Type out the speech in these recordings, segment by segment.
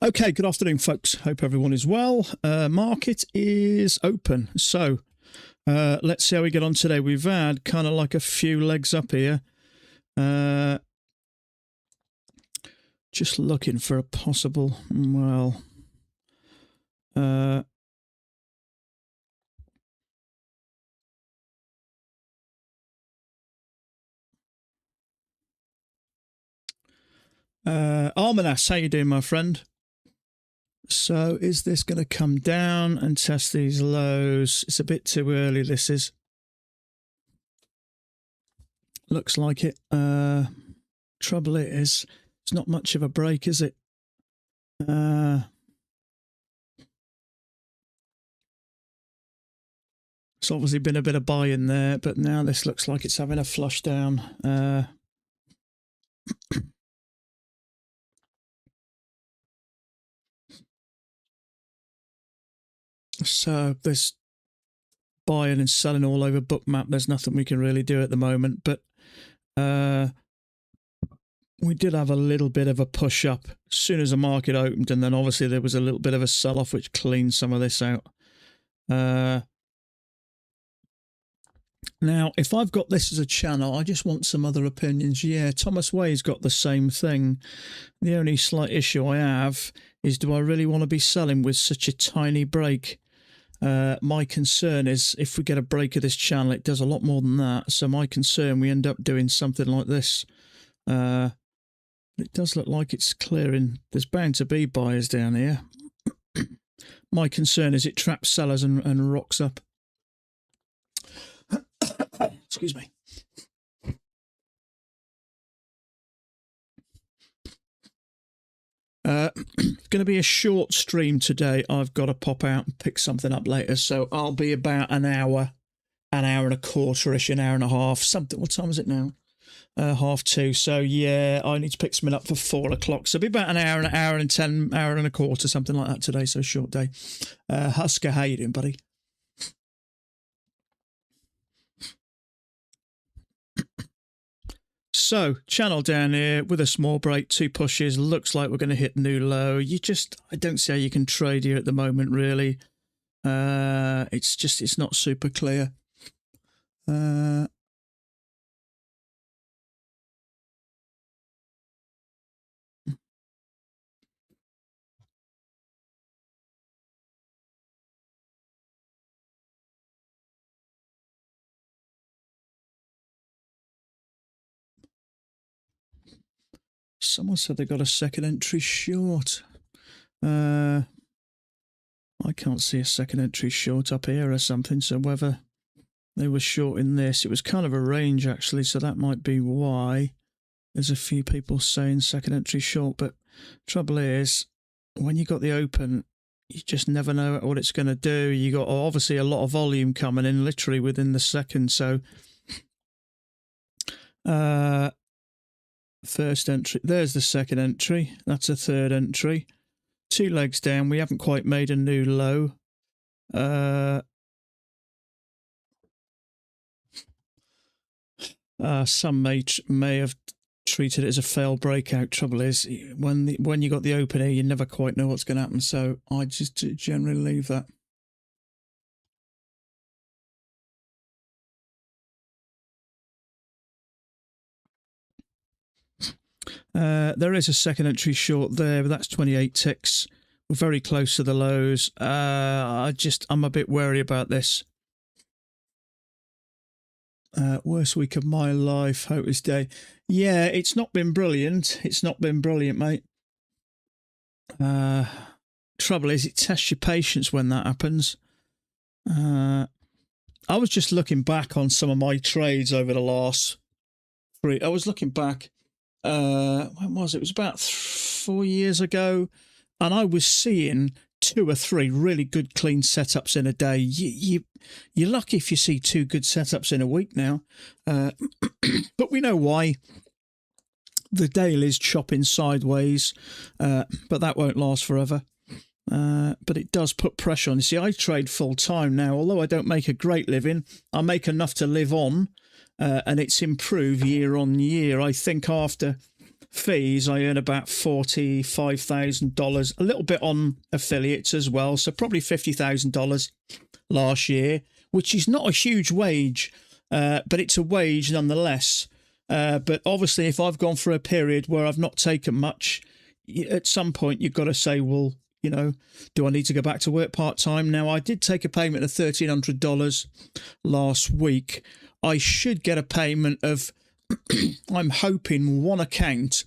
Okay, good afternoon, folks. Hope everyone is well. Market is open. So let's see how we get on today. We've had kind of like a few legs up here. Just looking for a possible, well, Armanas, how you doing, my friend? So is this going to come down and test these lows? It's a bit too early, this is. Looks like it. Trouble is, it's not much of a break, is it? It's obviously been a bit of buy in there, but now this looks like it's having a flush down. So there's buying and selling all over Bookmap. There's nothing we can really do at the moment, but we did have a little bit of a push up as soon as the market opened, and then obviously there was a little bit of a sell-off which cleaned some of this out. Now, if I've got this as a channel, I just want some other opinions. Yeah, Thomas Way's got the same thing. The only slight issue I have is, do I really want to be selling with such a tiny break? My concern is if we get a break of this channel, it does a lot more than that. So my concern, we end up doing something like this. It does look like it's clearing. There's bound to be buyers down here. My concern is it traps sellers and rocks up. Excuse me. Going to be a short stream today. I've got to pop out and pick something up later, so I'll be about an hour and a quarter-ish, an hour and a half. Something. What time is it now? 2:30. So yeah, I need to pick something up for 4 o'clock. So it'll be about an hour and 10, hour and a quarter, something like that today. So short day. Husker, how you doing, buddy? So, channel down here with a small break, 2 pushes. Looks like we're going to hit new low. I don't see how you can trade here at the moment, really. It's not super clear. Someone said they got a second entry short. I can't see a second entry short up here or something, so whether they were short in this, it was kind of a range actually, so that might be why there's a few people saying second entry short. But trouble is, when you got the open, you just never know what it's going to do. You got obviously a lot of volume coming in literally within the second. So first entry, there's the second entry, that's a third entry. 2 legs down, we haven't quite made a new low. Some may have treated it as a failed breakout. Trouble is, when you got the open here, you never quite know what's going to happen, so I just generally leave that. There is a second entry short there, but that's 28 ticks. We're very close to the lows. I'm a bit wary about this. Worst week of my life, Hotus Day. Yeah, it's not been brilliant. It's not been brilliant, mate. Trouble is, it tests your patience when that happens. I was just looking back on some of my trades over the last 3. I was looking back. When was it? It was about 4 years ago, and I was seeing 2 or 3 really good clean setups in a day. You're lucky if you see 2 good setups in a week now, but we know why. The dailies chopping sideways, but that won't last forever. But it does put pressure on. You see, I trade full time now. Although I don't make a great living, I make enough to live on. And it's improved year on year. I think after fees, I earn about $45,000, a little bit on affiliates as well. So probably $50,000 last year, which is not a huge wage, but it's a wage nonetheless. But obviously, if I've gone for a period where I've not taken much, at some point you've got to say, well, you know, do I need to go back to work part-time? Now, I did take a payment of $1,300 last week. I should get a payment of, I'm hoping, one account.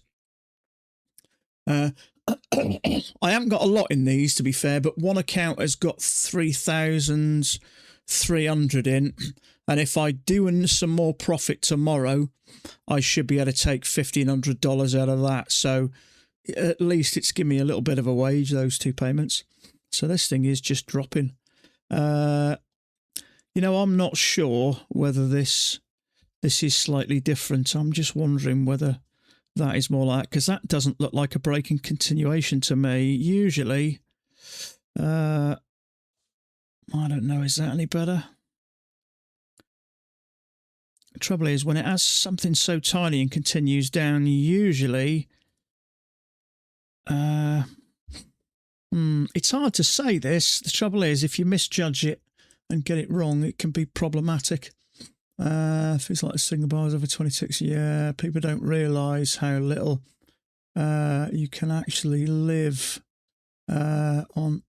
I haven't got a lot in these, to be fair, but one account has got 3,300 in. And if I do some more profit tomorrow, I should be able to take $1,500 out of that. So at least it's given me a little bit of a wage, those two payments. So this thing is just dropping. You know, I'm not sure whether this is slightly different. I'm just wondering whether that is more like, because that doesn't look like a break in continuation to me. Usually, I don't know, is that any better? The trouble is, when it has something so tiny and continues down, usually, it's hard to say this. The trouble is, if you misjudge it and get it wrong, it can be problematic. Feels like the single bars over 26. Yeah, people don't realise how little you can actually live on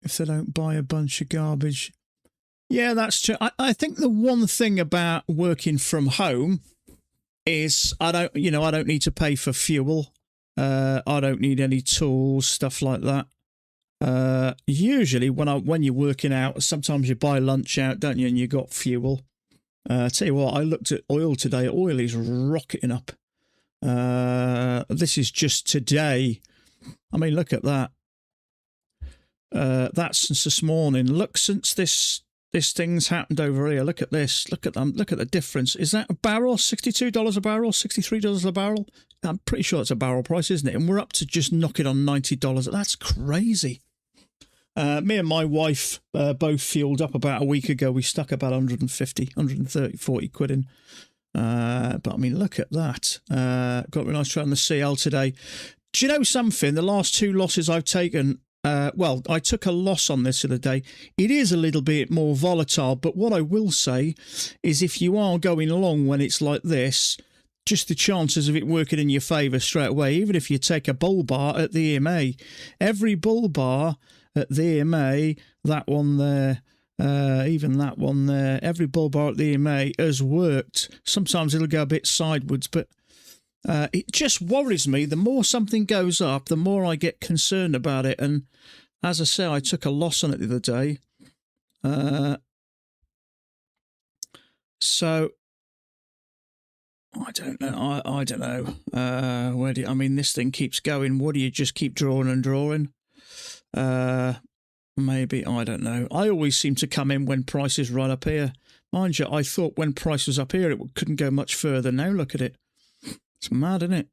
if they don't buy a bunch of garbage. Yeah, that's true. I think the one thing about working from home is I don't need to pay for fuel. I don't need any tools, stuff like that. Usually when you're working out, sometimes you buy lunch out, don't you? And you got fuel. Tell you what, I looked at oil today. Oil is rocketing up. This is just today. I mean, look at that. That's since this morning. Look, since this thing's happened over here. Look at this. Look at them. Look at the difference. Is that a barrel? $62 a barrel? $63 a barrel? I'm pretty sure it's a barrel price, isn't it? And we're up to just knocking on $90. That's crazy. Me and my wife both fueled up about a week ago. We stuck about 130, 40 quid in. But I mean, look at that. Got a nice try on the CL today. Do you know something? The last two losses I've taken, well, I took a loss on this the other day. It is a little bit more volatile, but what I will say is if you are going along when it's like this, just the chances of it working in your favour straight away, even if you take a bull bar at the EMA. Every bull bar at the EMA, that one there, even that one there, every bull bar at the EMA has worked. Sometimes it'll go a bit sideways, but it just worries me. The more something goes up, the more I get concerned about it. And as I say, I took a loss on it the other day. So I don't know. I don't know. I mean, this thing keeps going. What do you just keep drawing and drawing? Maybe, I don't know. I always seem to come in when price is right up here. Mind you, I thought when price was up here, it couldn't go much further. Now look at it. It's mad, isn't it?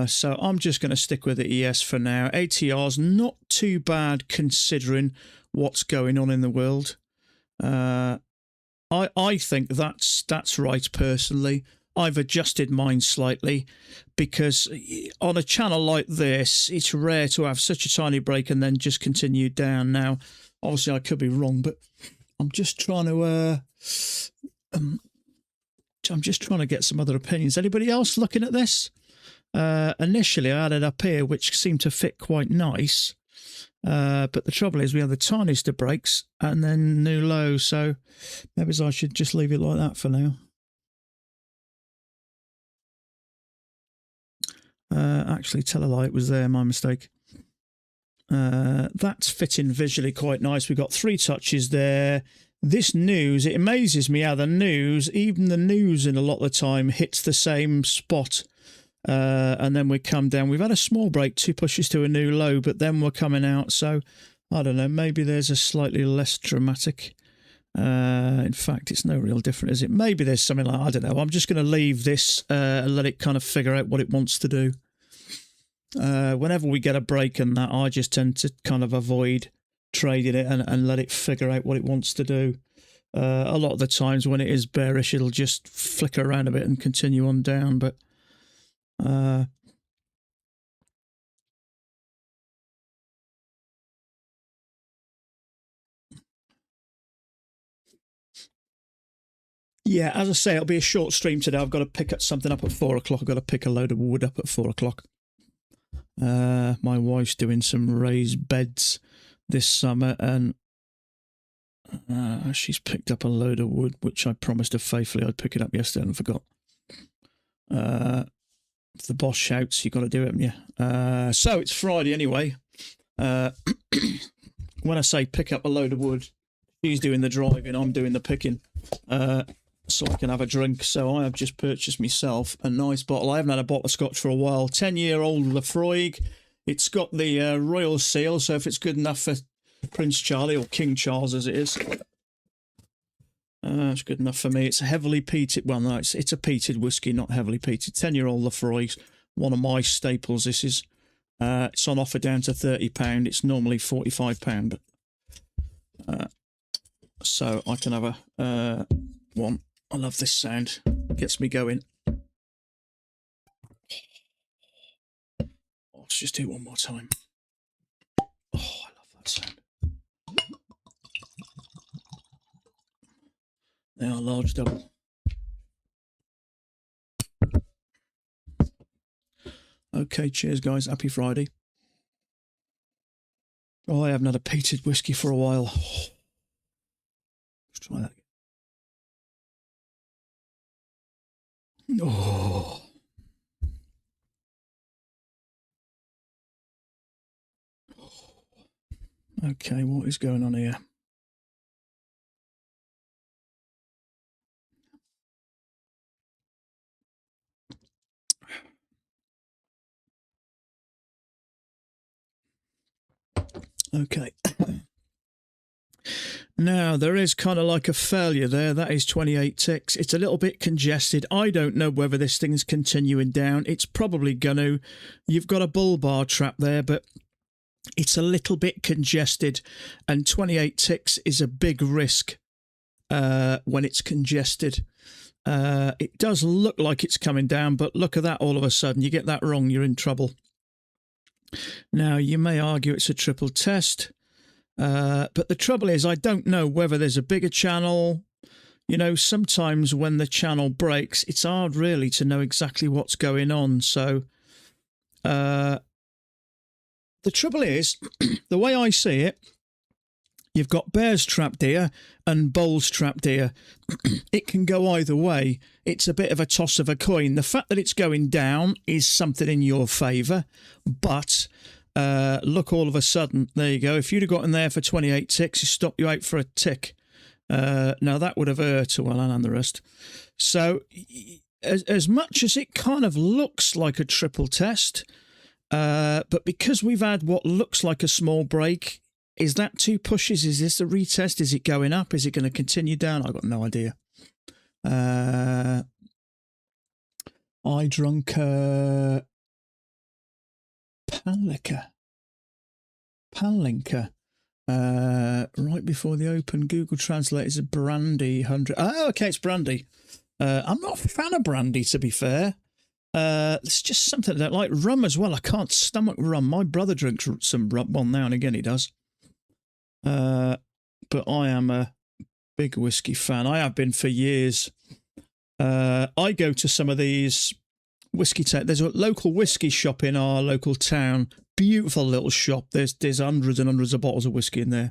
So I'm just going to stick with the ES for now. ATR's not too bad considering what's going on in the world. I think that's right personally. I've adjusted mine slightly because on a channel like this, it's rare to have such a tiny break and then just continue down. Now, obviously, I could be wrong, but I'm just trying to get some other opinions. Anybody else looking at this? Initially, I had it up here, which seemed to fit quite nice. But the trouble is we have the tiniest of breaks and then new low. So maybe I should just leave it like that for now. Actually, tell a lie, it was there, my mistake. That's fitting visually quite nice. We've got 3 touches there. This news, it amazes me how even the news in a lot of the time hits the same spot. And then we come down. We've had a small break, 2 pushes to a new low, but then we're coming out. So, I don't know, maybe there's a slightly less dramatic. In fact, it's no real different, is it? Maybe there's something like, I don't know. I'm just going to leave this and let it kind of figure out what it wants to do. Whenever we get a break and that, I just tend to kind of avoid trading it and let it figure out what it wants to do. A lot of the times when it is bearish, it'll just flicker around a bit and continue on down. But yeah, as I say, it'll be a short stream today. I've got to pick something up at 4 o'clock. I've got to pick a load of wood up at 4 o'clock. My wife's doing some raised beds this summer, and she's picked up a load of wood, which I promised her faithfully I'd pick it up yesterday and forgot. If the boss shouts, you've got to do it, haven't you? So it's Friday anyway. When I say pick up a load of wood, she's doing the driving, I'm doing the picking, so I can have a drink. So I have just purchased myself a nice bottle. I haven't had a bottle of scotch for a while. 10-year-old Lafroig. It's got the royal seal, so if it's good enough for Prince Charlie, or King Charles as it is, it's good enough for me. It's a heavily peated, well no, it's a peated whiskey, not heavily peated. 10-year-old Lafroig, one of my staples this is. It's on offer down to £30. It's normally £45, but so I can have a one. I love this sound. It gets me going. Let's just do it one more time. Oh, I love that sound. They are large double. Okay, cheers guys. Happy Friday. Oh, I haven't had a peated whiskey for a while. Let's try that again. Oh. Okay, what is going on here? Okay. Now, there is kind of like a failure there. That is 28 ticks. It's a little bit congested. I don't know whether this thing's continuing down. It's probably going to. You've got a bull bar trap there, but it's a little bit congested. And 28 ticks is a big risk when it's congested. It does look like it's coming down, but look at that all of a sudden. You get that wrong, you're in trouble. Now, you may argue it's a triple test. But the trouble is, I don't know whether there's a bigger channel. You know, sometimes when the channel breaks, it's hard really to know exactly what's going on. So the trouble is, the way I see it, you've got bears trapped here and bulls trapped here. It can go either way. It's a bit of a toss of a coin. The fact that it's going down is something in your favour, but look, all of a sudden, there you go. If you'd have got in there for 28 ticks, it stopped you out for a tick. Now, that would have hurt, well, and the rest. So, as much as it kind of looks like a triple test, but because we've had what looks like a small break, is that 2 pushes? Is this a retest? Is it going up? Is it going to continue down? I've got no idea. I drunk Panlinker. Right before the open, Google Translate is a brandy 100. Oh, okay, it's brandy. I'm not a fan of brandy, to be fair. It's just something I don't like. Rum as well. I can't stomach rum. My brother drinks some rum. Well, now and again he does. But I am a big whiskey fan. I have been for years. I go to some of these whiskey. There's a local whiskey shop in our local town. Beautiful little shop. There's hundreds and hundreds of bottles of whiskey in there.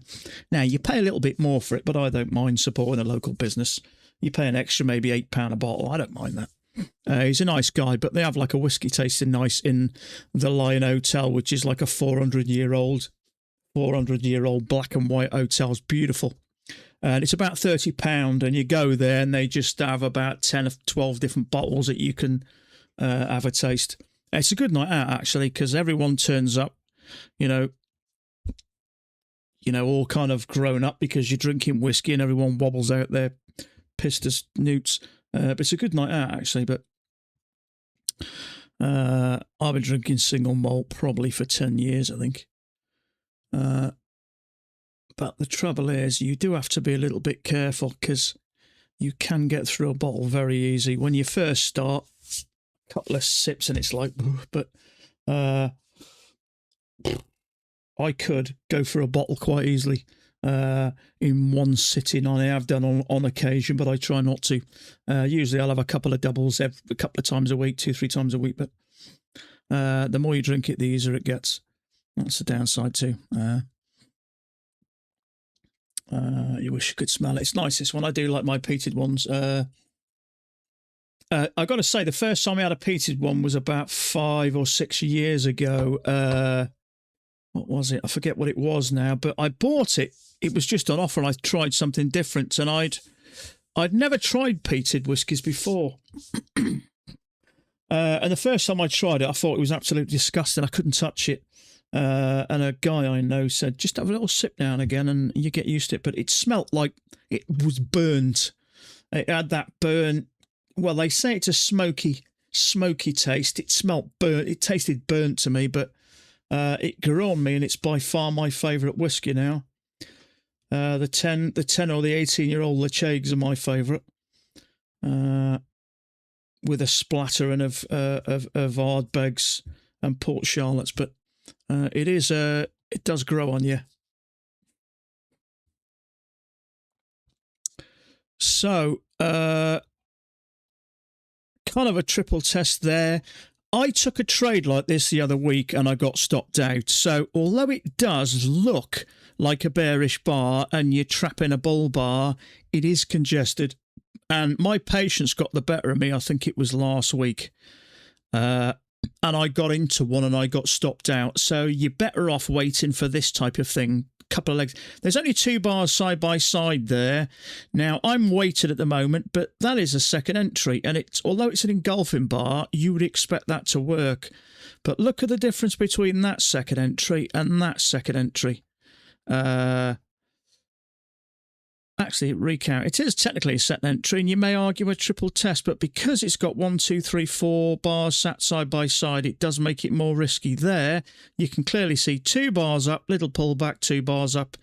Now, you pay a little bit more for it, but I don't mind supporting a local business. You pay an extra, maybe £8 a bottle. I don't mind that. He's a nice guy, but they have like a whiskey tasting nice in the Lion Hotel, which is like a 400-year-old black and white hotel. It's beautiful. And it's about £30, and you go there and they just have about 10 or 12 different bottles that you can have a taste. It's a good night out, actually, because everyone turns up, you know, all kind of grown up because you're drinking whiskey, and everyone wobbles out there pissed as newts. But it's a good night out, actually. But I've been drinking single malt probably for 10 years, I think. But But the trouble is, you do have to be a little bit careful because you can get through a bottle very easy. When you first start, a couple of sips and it's like, but I could go for a bottle quite easily in one sitting. I have done on occasion, but I try not to. Usually I'll have a couple of doubles a couple of times a week, 2-3 times a week, but the more you drink it, the easier it gets. That's the downside too. You wish you could smell it. It's nice, this one. I do like my peated ones. I've got to say, the first time I had a peated one was about 5 or 6 years ago. What was it? I forget what it was now, but I bought it. It was just on offer, and I tried something different, and I'd never tried peated whiskies before. And the first time I tried it, I thought it was absolutely disgusting. I couldn't touch it. And a guy I know said, just have a little sip now and again and you get used to it. But it smelt like it was burnt. It had that burn. Well, they say it's a smoky taste. It smelt burnt. It tasted burnt to me, but it grew on me, and it's by far my favourite whiskey now. The 10 or the 18-year-old Lechegs are my favourite. With a splatter and of Ardbegs and Port Charlottes, but it does grow on you. So, kind of a triple test there. I took a trade like this the other week and I got stopped out. So, although it does look like a bearish bar and you're trapping a bull bar, it is congested. And my patience got the better of me. I think it was last week. And I got into one and I got stopped out. So you're better off waiting for this type of thing. Couple of legs. There's only 2 bars side by side there. Now, I'm weighted at the moment, but that is a second entry. And although it's an engulfing bar, you would expect that to work. But look at the difference between that second entry and that second entry. Actually, recount. It is technically a second entry, and you may argue a triple test, but because it's got 1, 2, 3, 4 bars sat side by side, it does make it more risky. There, you can clearly see 2 bars up, little pullback, 2 bars up,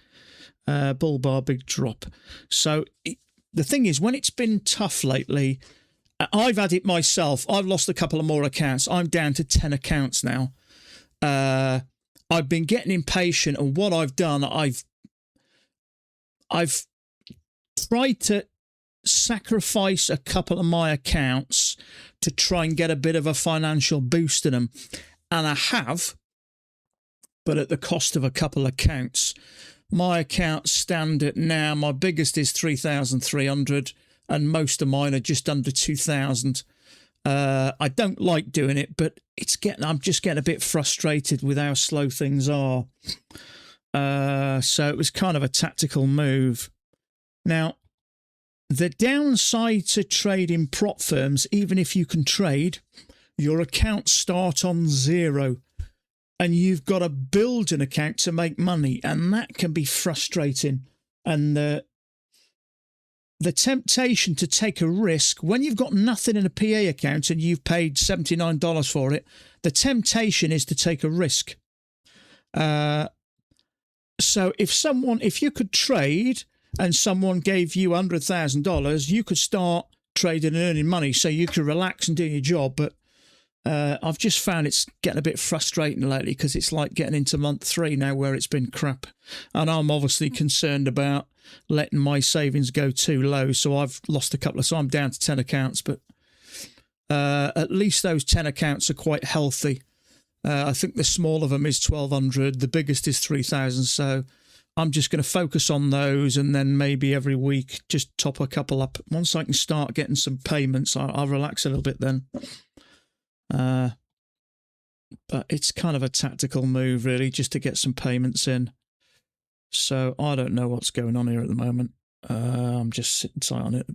bull bar, big drop. So the thing is, when it's been tough lately, I've had it myself. I've lost a couple of more accounts. I'm down to 10 accounts now. I've been getting impatient, and what I've done, I've tried to sacrifice a couple of my accounts to try and get a bit of a financial boost in them. And I have, but at the cost of a couple of accounts. My accounts stand at now, my biggest is 3,300 and most of mine are just under 2,000. I don't like doing it, but I'm just getting a bit frustrated with how slow things are. So it was kind of a tactical move. Now, the downside to trading prop firms, even if you can trade, your accounts start on 0 and you've got to build an account to make money, and that can be frustrating. And the temptation to take a risk when you've got nothing in a PA account and you've paid $79 for it, the temptation is to take a risk. So if you could trade and someone gave you $100,000, you could start trading and earning money so you could relax and do your job. But I've just found it's getting a bit frustrating lately because it's like getting into month 3 now where it's been crap. And I'm obviously concerned about letting my savings go too low. So I've lost a couple of, so I'm down to 10 accounts, but at least those 10 accounts are quite healthy. I think the small of them is 1,200. The biggest is 3,000. So I'm just going to focus on those and then maybe every week just top a couple up. Once I can start getting some payments, I'll relax a little bit then. But it's kind of a tactical move, really, just to get some payments in. So I don't know what's going on here at the moment. I'm just sitting tight on it.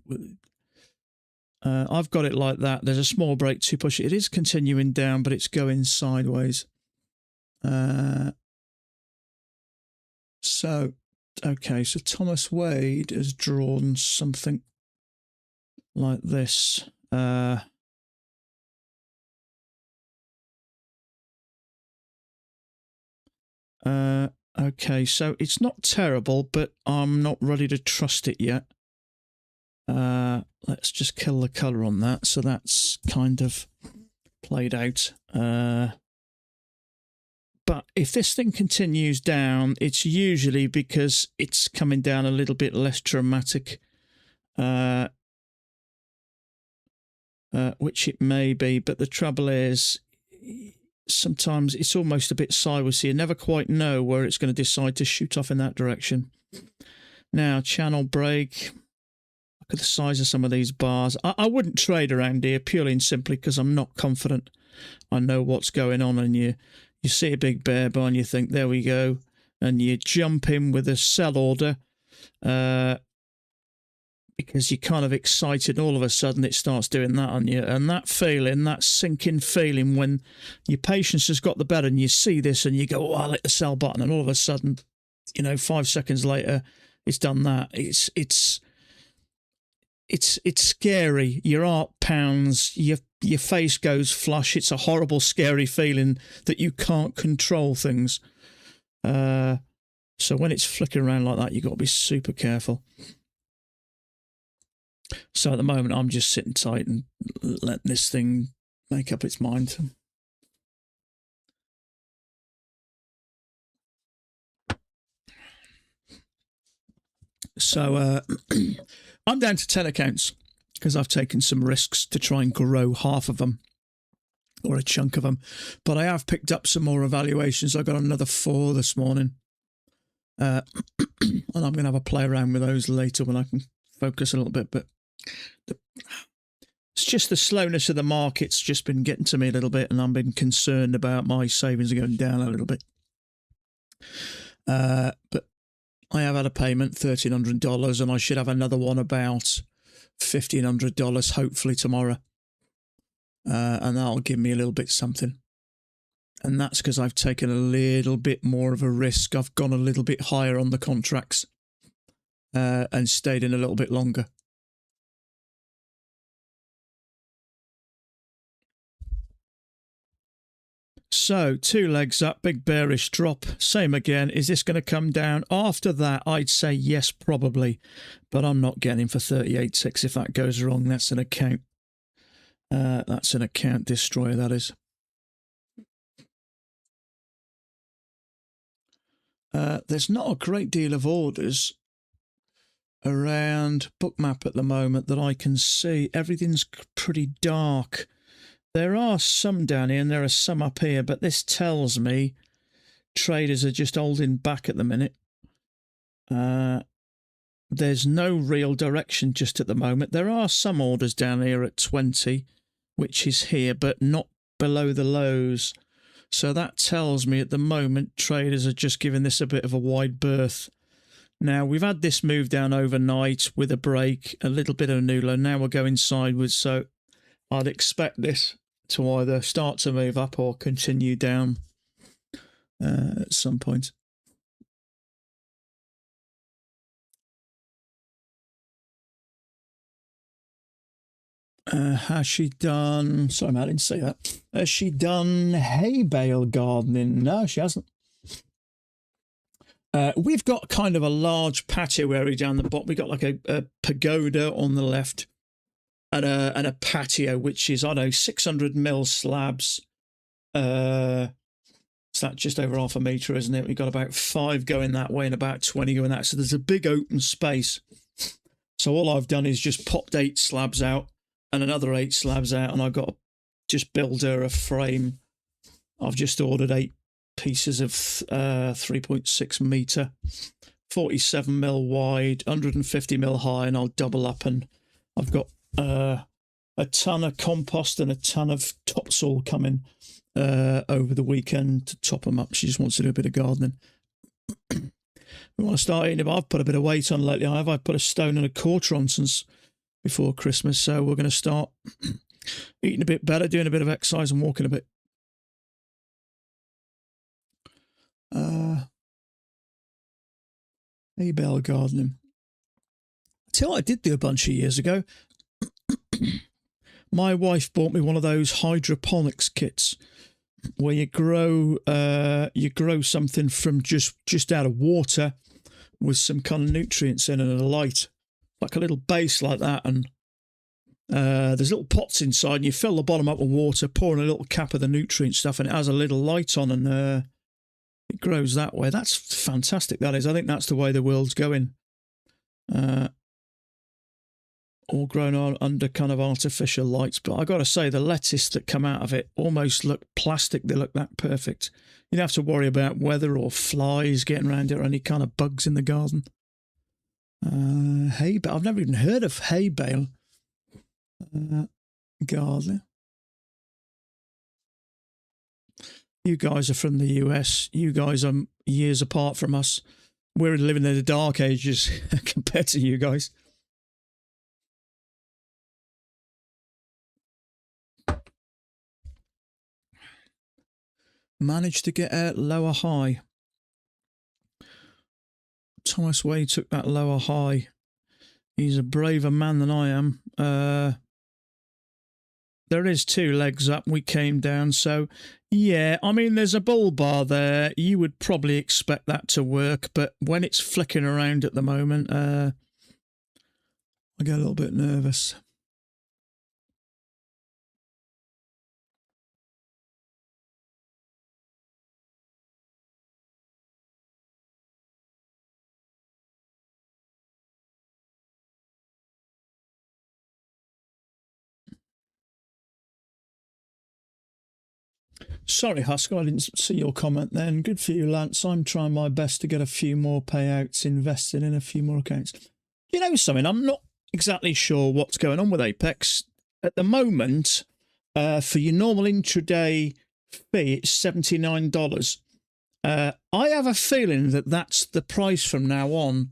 I've got it like that. There's a small break to push it. It is continuing down, but it's going sideways. So, okay, so Thomas Wade has drawn something like this. Okay, so it's not terrible, but I'm not ready to trust it yet. Let's just kill the colour on that. So that's kind of played out. But if this thing continues down, it's usually because it's coming down a little bit less dramatic, which it may be. But the trouble is, sometimes it's almost a bit sideways. So you never quite know where it's going to decide to shoot off in that direction. Now, channel break. Look at the size of some of these bars. I wouldn't trade around here purely and simply because I'm not confident I know what's going on, and you see a big bear bar and you think, there we go, and you jump in with a sell order because you're kind of excited, and all of a sudden it starts doing that on you. And that feeling, that sinking feeling when your patience has got the better and you see this and you go, oh, I'll hit the sell button, and all of a sudden, 5 seconds later, it's done that. It's scary. Your heart pounds, your face goes flush. It's a horrible, scary feeling that you can't control things. So when it's flicking around like that, you've got to be super careful. So at the moment, I'm just sitting tight and letting this thing make up its mind. So I'm down to 10 accounts because I've taken some risks to try and grow half of them or a chunk of them. But I have picked up some more evaluations. I got another 4 this morning. And I'm going to have a play around with those later when I can focus a little bit. But it's just the slowness of the market's just been getting to me a little bit, and I've been concerned about my savings going down a little bit. But I have had a payment, $1,300, and I should have another one about $1,500, hopefully tomorrow. And that'll give me a little bit something. And that's because I've taken a little bit more of a risk. I've gone a little bit higher on the contracts and stayed in a little bit longer. So 2 legs up, big bearish drop. Same again. Is this going to come down? After that, I'd say yes, probably. But I'm not getting for 38.6 if that goes wrong. That's an account. That's an account destroyer, that is. There's not a great deal of orders around Bookmap at the moment that I can see. Everything's pretty dark. There are some down here and there are some up here, but this tells me traders are just holding back at the minute. There's no real direction just at the moment. There are some orders down here at 20, which is here, but not below the lows. So that tells me at the moment traders are just giving this a bit of a wide berth. Now, we've had this move down overnight with a break, a little bit of a new low. Now we're going sideways, so I'd expect this to either start to move up or continue down at some point. Has she done... Sorry, Matt, I didn't say that. Has she done hay bale gardening? No, she hasn't. We've got kind of a large patio area down the bottom. We've got like a pagoda on the left and a patio, which is, I don't know, 600 mil slabs. It's that just over half a metre, isn't it? We've got about 5 going that way and about 20 going that. So there's a big open space. So all I've done is just popped 8 slabs out and another 8 slabs out, and I've got to just build her a frame. I've just ordered 8 pieces of 3.6 metre, 47 mil wide, 150 mil high, and I'll double up, and I've got a ton of compost and a ton of topsoil coming over the weekend to top them up. She just wants to do a bit of gardening. We want to start eating. I've put a bit of weight on lately. I've put a stone and a quarter on since before Christmas, so we're going to start eating a bit better, doing a bit of exercise and walking a bit. Hay bale gardening. I tell you what I did do a bunch of years ago. My wife bought me one of those hydroponics kits. where you grow something from just out of water with some kind of nutrients in and a light, like a little base like that, and there's little pots inside, and you fill the bottom up with water, pour in a little cap of the nutrient stuff, and it has a little light on, and it grows that way. That's fantastic, that is. I think that's the way the world's going. All grown on under kind of artificial lights. But I got to say, the lettuce that come out of it almost look plastic. They look that perfect. You don't have to worry about weather or flies getting around it or any kind of bugs in the garden. Hay bale. I've never even heard of hay bale garden. You guys are from the US. You guys are years apart from us. We're living in the dark ages compared to you guys. Managed to get out lower high. Thomas Wade took that lower high. He's a braver man than I am. There is 2 legs up. We came down. So, yeah, I mean, there's a bull bar there. You would probably expect that to work. But when it's flicking around at the moment, I get a little bit nervous. Sorry, Husker, I didn't see your comment then. Good for you, Lance. I'm trying my best to get a few more payouts invested in a few more accounts. You know something? I'm not exactly sure what's going on with Apex. At the moment, for your normal intraday fee, it's $79. I have a feeling that that's the price from now on,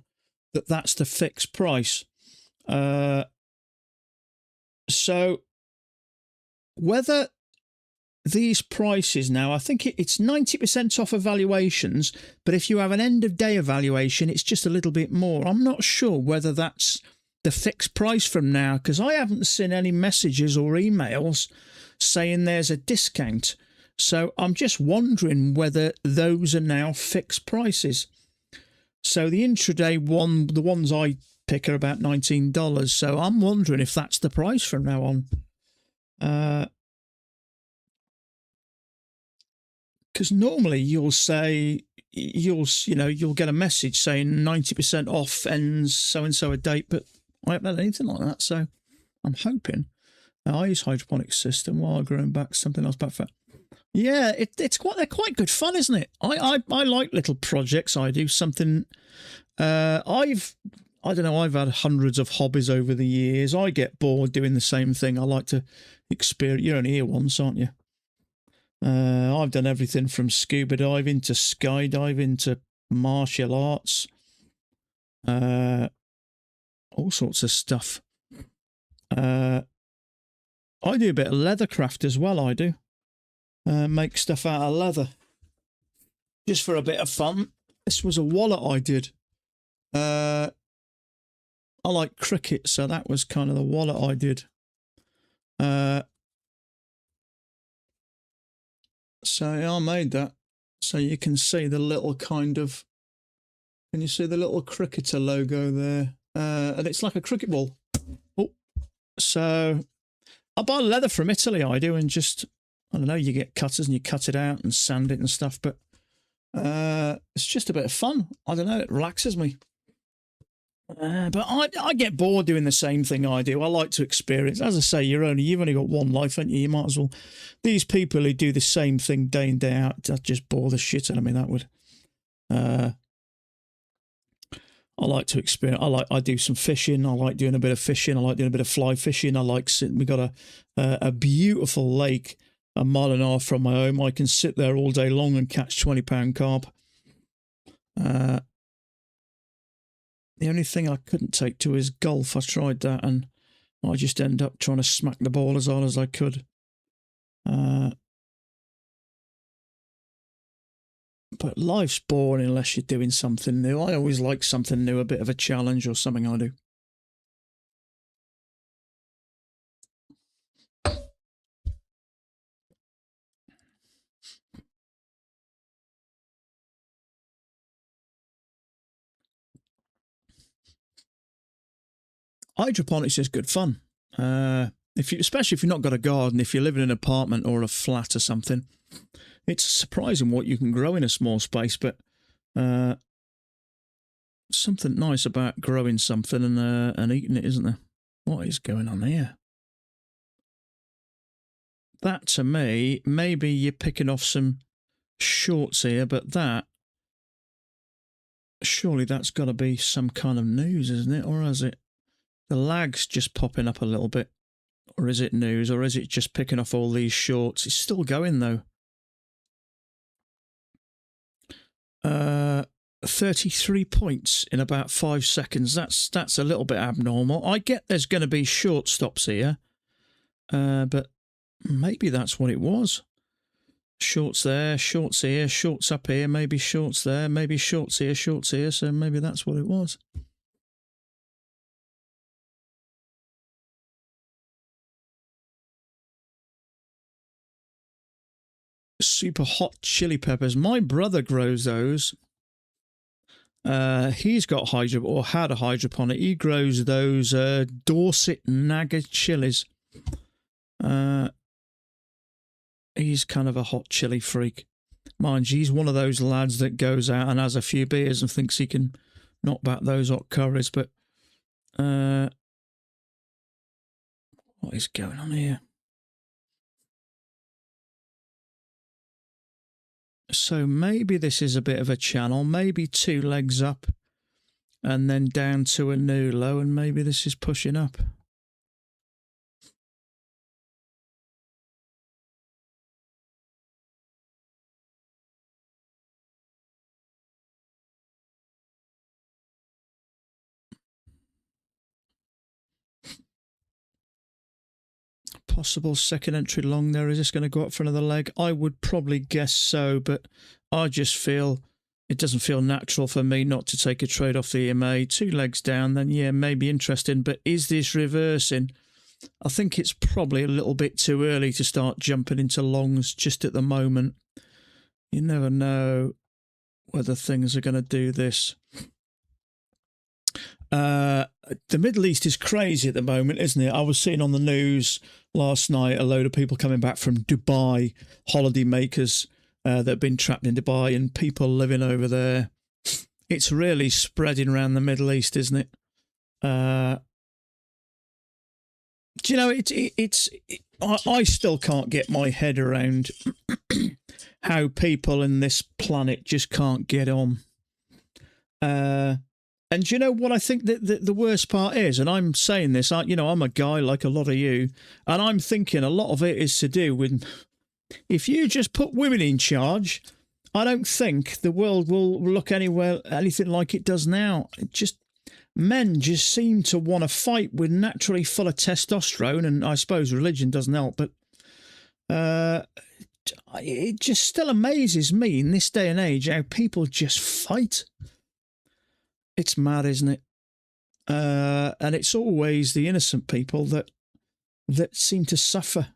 that's the fixed price. So whether these prices now, I think it's 90% off evaluations, but if you have an end of day evaluation, it's just a little bit more. I'm not sure whether that's the fixed price from now, because I haven't seen any messages or emails saying there's a discount. So I'm just wondering whether those are now fixed prices. So the intraday one, the ones I pick are about $19. So I'm wondering if that's the price from now on. Because normally you'll get a message saying 90% off ends so-and-so a date, but I haven't had anything like that, so I'm hoping. Now, I use hydroponic system while growing back something else back for. Yeah, they're quite good fun, isn't it? I like little projects. I do something. I've had hundreds of hobbies over the years. I get bored doing the same thing. I like to experience. You're only here once, aren't you? I've done everything from scuba diving to skydiving to martial arts, all sorts of stuff. I do a bit of leathercraft as well. I do make stuff out of leather just for a bit of fun. This was a wallet I did. I like cricket, so that was kind of the wallet I did. So I made that. So you can see the little kind of, can you see the little cricketer logo there? And it's like a cricket ball. Oh, so I buy leather from Italy, I do, and just, I don't know, you get cutters and you cut it out and sand it and stuff, but it's just a bit of fun. I don't know, it relaxes me. But I get bored doing the same thing I do. I like to experience. As I say, you've only got one life, haven't you? You might as well. These people who do the same thing day in, day out, that just bore the shit out of me. That would. I like to experience. I do some fishing. I like doing a bit of fishing. I like doing a bit of fly fishing. I like sitting. We got a beautiful lake a mile and a half from my home. I can sit there all day long and catch 20-pound carp. The only thing I couldn't take to is golf. I tried that and I just end up trying to smack the ball as hard as I could. But life's boring unless you're doing something new. I always like something new, a bit of a challenge or something I do. hydroponics is good fun. Especially if you've not got a garden, if you live in an apartment or a flat or something, it's surprising what you can grow in a small space. But something nice about growing something and eating it, isn't there? What is going on here? That, to me, maybe you're picking off some shorts here, but that, surely that's got to be some kind of news, isn't it? Or is it the lag's just popping up a little bit? Or is it news? Or is it just picking off all these shorts? It's still going, though. 33 points in about 5 seconds. That's a little bit abnormal. I get there's going to be short stops here, but maybe that's what it was. Shorts there, shorts here, shorts up here, maybe shorts there, maybe shorts here, so maybe that's what it was. Super hot chili peppers. My brother grows those. He's got had a hydroponic. He grows those Dorset Naga chilies. He's kind of a hot chili freak. Mind you, he's one of those lads that goes out and has a few beers and thinks he can knock back those hot curries. But what is going on here? So maybe this is a bit of a channel, maybe 2 legs up and then down to a new low, and maybe this is pushing up. Possible second entry long there. Is this going to go up for another leg? I would probably guess so, but I just feel it doesn't feel natural for me not to take a trade off the EMA. 2 legs down, then yeah, maybe interesting. But is this reversing? I think it's probably a little bit too early to start jumping into longs just at the moment. You never know whether things are going to do this. The Middle East is crazy at the moment, isn't it? I was seeing on the news last night a load of people coming back from Dubai, holiday makers that have been trapped in Dubai, and people living over there. It's really spreading around the Middle East, isn't it? Do you know, I still can't get my head around how people in this planet just can't get on. And do you know what I think that the worst part is? And I'm saying this, I'm a guy like a lot of you, and I'm thinking a lot of it is to do with, if you just put women in charge, I don't think the world will look anything like it does now. Men just seem to want to fight. We're naturally full of testosterone, and I suppose religion doesn't help, but it just still amazes me in this day and age how people just fight. It's mad, isn't it? And it's always the innocent people that seem to suffer.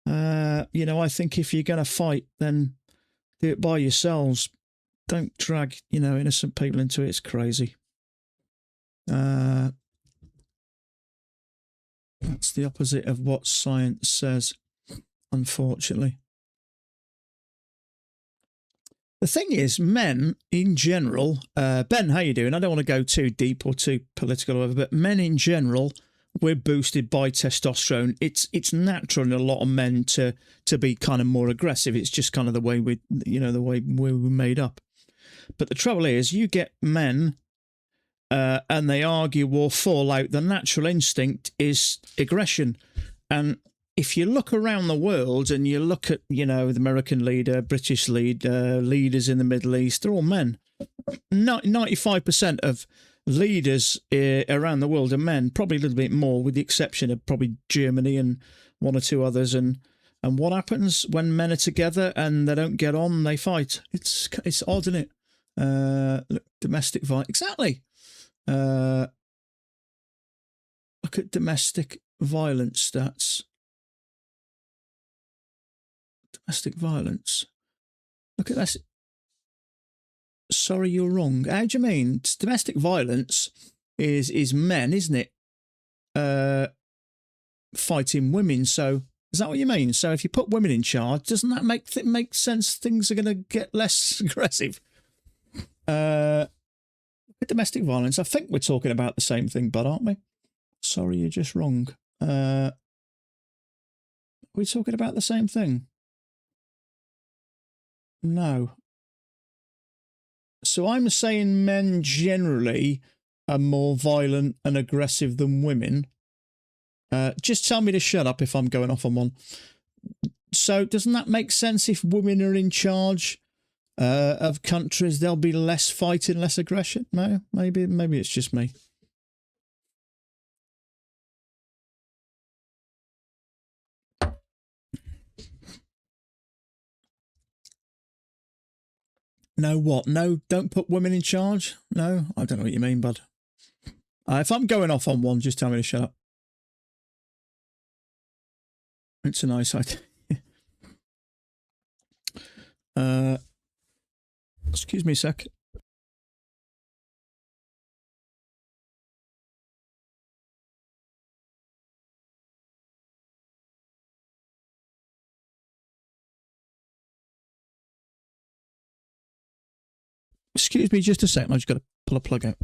I think if you're going to fight, then do it by yourselves. Don't drag, innocent people into it. It's crazy. That's the opposite of what science says, unfortunately. The thing is, men in general, Ben, how you doing? I don't want to go too deep or too political or whatever, but men in general, we're boosted by testosterone. It's natural in a lot of men to be kind of more aggressive. It's just kind of the way we were made up. But the trouble is, you get men and they argue or fall out. The natural instinct is aggression. And if you look around the world and you look at, the American leader, British leaders in the Middle East, they're all men. 95% of leaders around the world are men, probably a little bit more, with the exception of probably Germany and 1 or 2 others. And what happens when men are together and they don't get on? They fight. It's odd, isn't it? Look, domestic violence. Exactly. Look at domestic violence stats. Domestic violence. Look at that. Sorry, you're wrong. How do you mean? Domestic violence is men, isn't it? fighting women. So is that what you mean? So if you put women in charge, doesn't that make sense? Things are going to get less aggressive. Domestic violence. I think we're talking about the same thing, but aren't we? Sorry, you're just wrong. Are we talking about the same thing? No. So I'm saying men generally are more violent and aggressive than women. Just tell me to shut up if I'm going off on one. So doesn't that make sense? If women are in charge of countries, there'll be less fighting, less aggression? No, maybe it's just me. No, what? No, don't put women in charge? No, I don't know what you mean, bud. If I'm going off on one, just tell me to shut up. It's a nice idea. Excuse me a sec. Excuse me just a second. I just got to pull a plug out.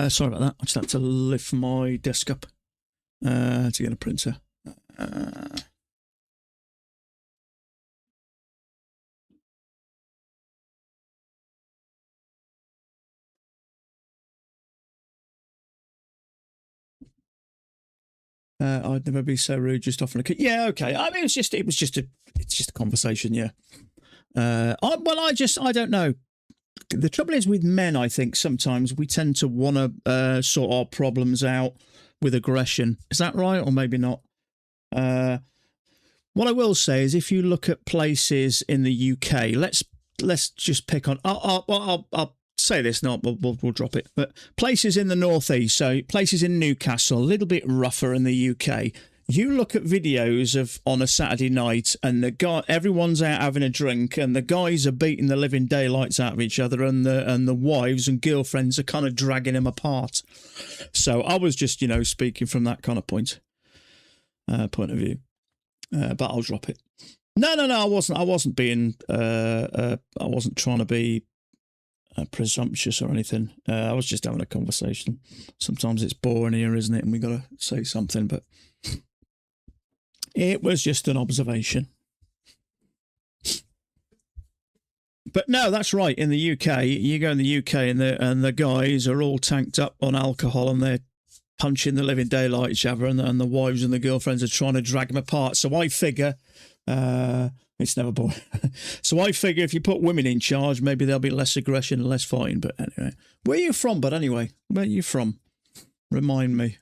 Sorry about that. I just had to lift my desk up to get a printer. I'd never be so rude just offering a key. Yeah, okay. I mean, it's just a conversation. Yeah. I don't know. The trouble is with men, I think sometimes we tend to want to sort our problems out with aggression. Is that right? Or maybe not. What I will say is if you look at places in the UK, let's just pick on, I'll say this, not we'll drop it, but places in the northeast, so places in Newcastle, a little bit rougher in the UK. You look at videos of on a Saturday night and everyone's out having a drink and the guys are beating the living daylights out of each other and the wives and girlfriends are kind of dragging them apart. So I was just, speaking from that kind of point of view. But I'll drop it. No, I wasn't being, I wasn't trying to be presumptuous or anything. I was just having a conversation. Sometimes it's boring here, isn't it? And we got to say something, but it was just an observation. But no, that's right. In the UK, you go in the UK and the guys are all tanked up on alcohol and they're punching the living daylight each other and the wives and the girlfriends are trying to drag them apart. So I figure, it's never boring. So I figure if you put women in charge, maybe there'll be less aggression and less fighting. But anyway, where are you from? But anyway, where are you from? Remind me.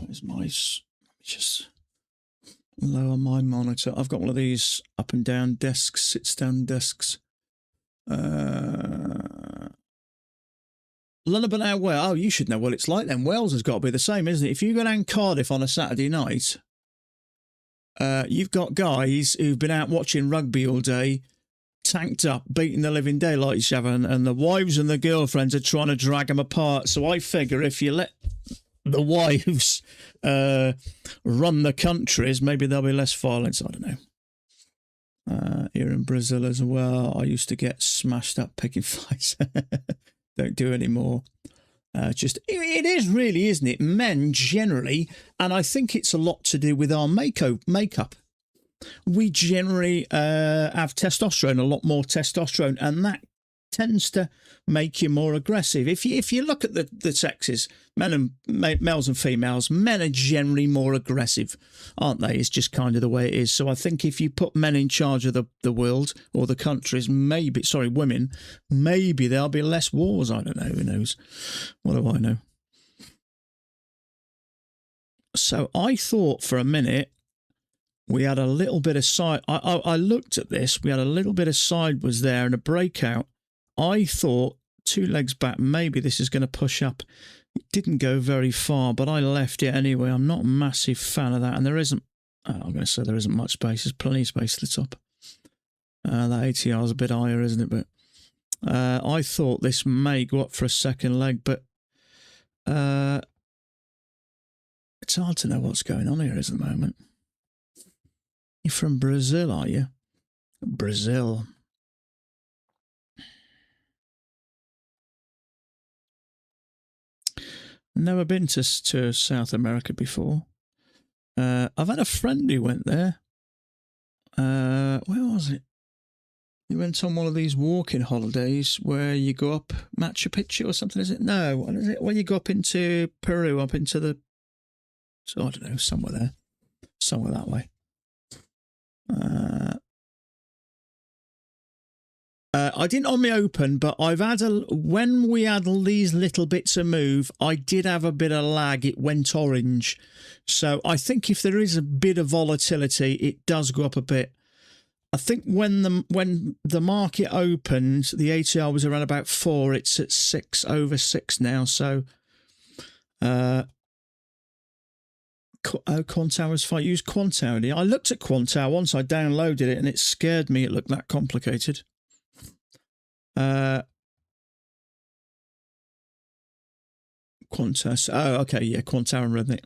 It's my, just lower my monitor. I've got one of these up and down desks, sit-down desks. London, but now where? Oh, you should know what it's like then. Wales has got to be the same, isn't it? If you go down Cardiff on a Saturday night, you've got guys who've been out watching rugby all day, tanked up, beating the living daylight each other, and the wives and the girlfriends are trying to drag them apart. So I figure if you let the wives run the countries, maybe there'll be less violence. I don't know. Here in Brazil as well, I used to get smashed up picking fights. Don't do anymore. Just it is really, isn't it? Men generally, and I think it's a lot to do with our makeup. We generally have testosterone, a lot more testosterone, and that tends to make you more aggressive. If you look at the sexes, males and females, men are generally more aggressive, aren't they? It's just kind of the way it is. So I think if you put men in charge of the world or the countries, women, maybe there'll be less wars. I don't know. Who knows? What do I know? So I thought for a minute we had a little bit of side. I looked at this. We had a little bit of sideways there and a breakout. I thought 2 legs back, maybe this is going to push up. It didn't go very far, but I left it anyway. I'm not a massive fan of that. And there isn't, I'm going to say there isn't much space. There's plenty of space at the top. That ATR is a bit higher, isn't it? But I thought this may go up for a second leg, but it's hard to know what's going on here at the moment. You're from Brazil, are you? Brazil. Never been to South America before. I've had a friend who went there. Where was it? He went on one of these walking holidays where you go up Machu Picchu or something, is it? No, what is it? When you go up into Peru, up into the, I don't know, somewhere there. Somewhere that way. I didn't on me open, but I've had when we had these little bits of move, I did have a bit of lag. It went orange. So I think if there is a bit of volatility, it does go up a bit. I think when the market opened, the ATR was around about 4. It's at 6, over 6 now. So Quantower's fine. Use Quantower. I looked at Quantower once. I downloaded it and it scared me. It looked that complicated. Quantus. Oh, okay, yeah, Quantower and Rhythmic.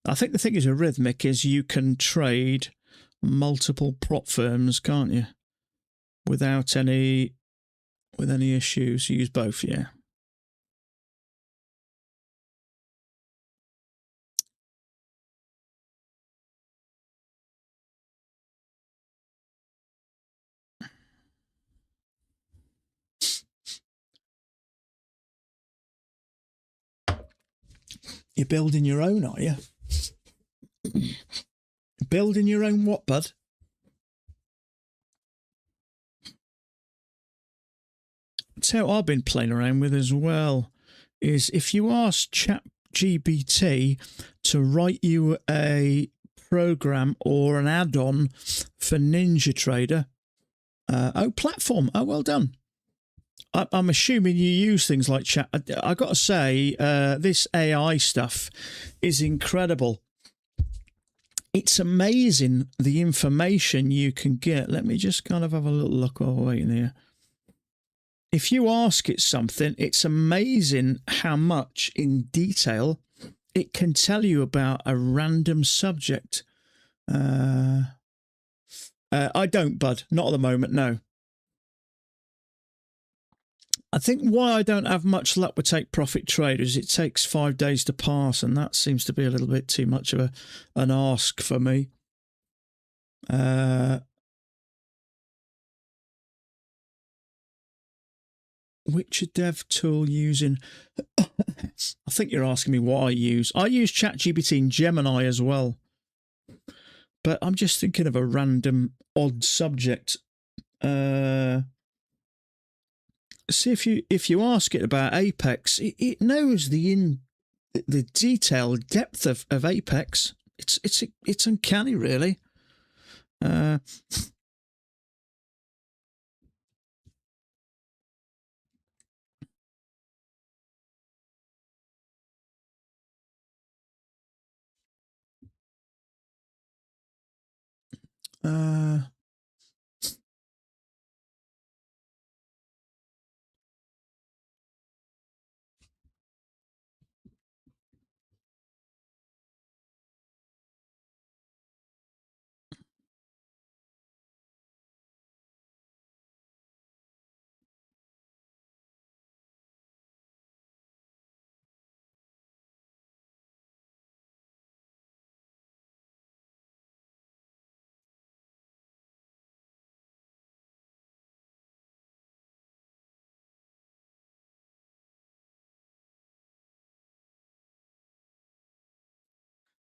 I think the thing is with Rhythmic is you can trade multiple prop firms, can't you? Without any issues. You use both, yeah. You're building your own, are you? Building your own what, bud? So what I've been playing around with as well is if you ask ChatGPT to write you a program or an add-on for NinjaTrader. Platform. Oh, well done. I'm assuming you use things like chat. I got to say, this AI stuff is incredible. It's amazing the information you can get. Let me just kind of have a little look while we're waiting here. If you ask it something, it's amazing how much in detail it can tell you about a random subject. I don't, bud. Not at the moment, no. I think why I don't have much luck with take profit traders, it takes 5 days to pass, and that seems to be a little bit too much of an ask for me. Which dev tool using? I think you're asking me what I use. I use ChatGPT and Gemini as well. But I'm just thinking of a random odd subject. See if you ask it about Apex, it knows the detailed depth of Apex. It's uncanny, really.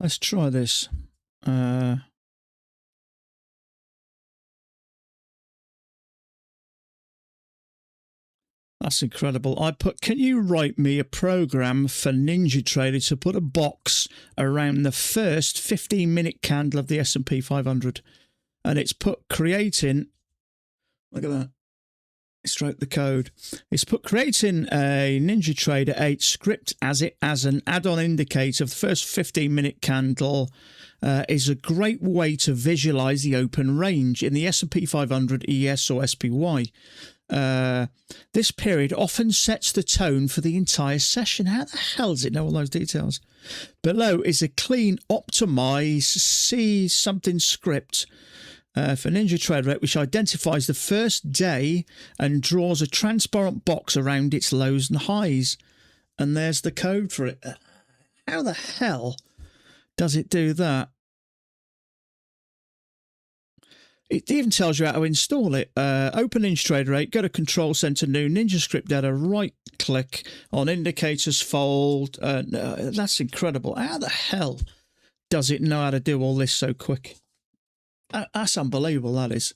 Let's try this. That's incredible. Can you write me a program for NinjaTrader to put a box around the first 15-minute candle of the S&P 500? And it's put creating, look at that. It's wrote the code. It's put creating a NinjaTrader 8 script as an add-on indicator of the first 15-minute candle is a great way to visualize the open range in the S&P 500 ES or SPY. This period often sets the tone for the entire session. How the hell does it know all those details? Below is a clean, optimized C something script for NinjaTrader 8, which identifies the first day and draws a transparent box around its lows and highs. And there's the code for it. How the hell does it do that? It even tells you how to install it. Open NinjaTrader 8, go to Control Center, New, Ninja Script Data, right-click on Indicators, Fold. That's incredible. How the hell does it know how to do all this so quick? That's unbelievable, that is.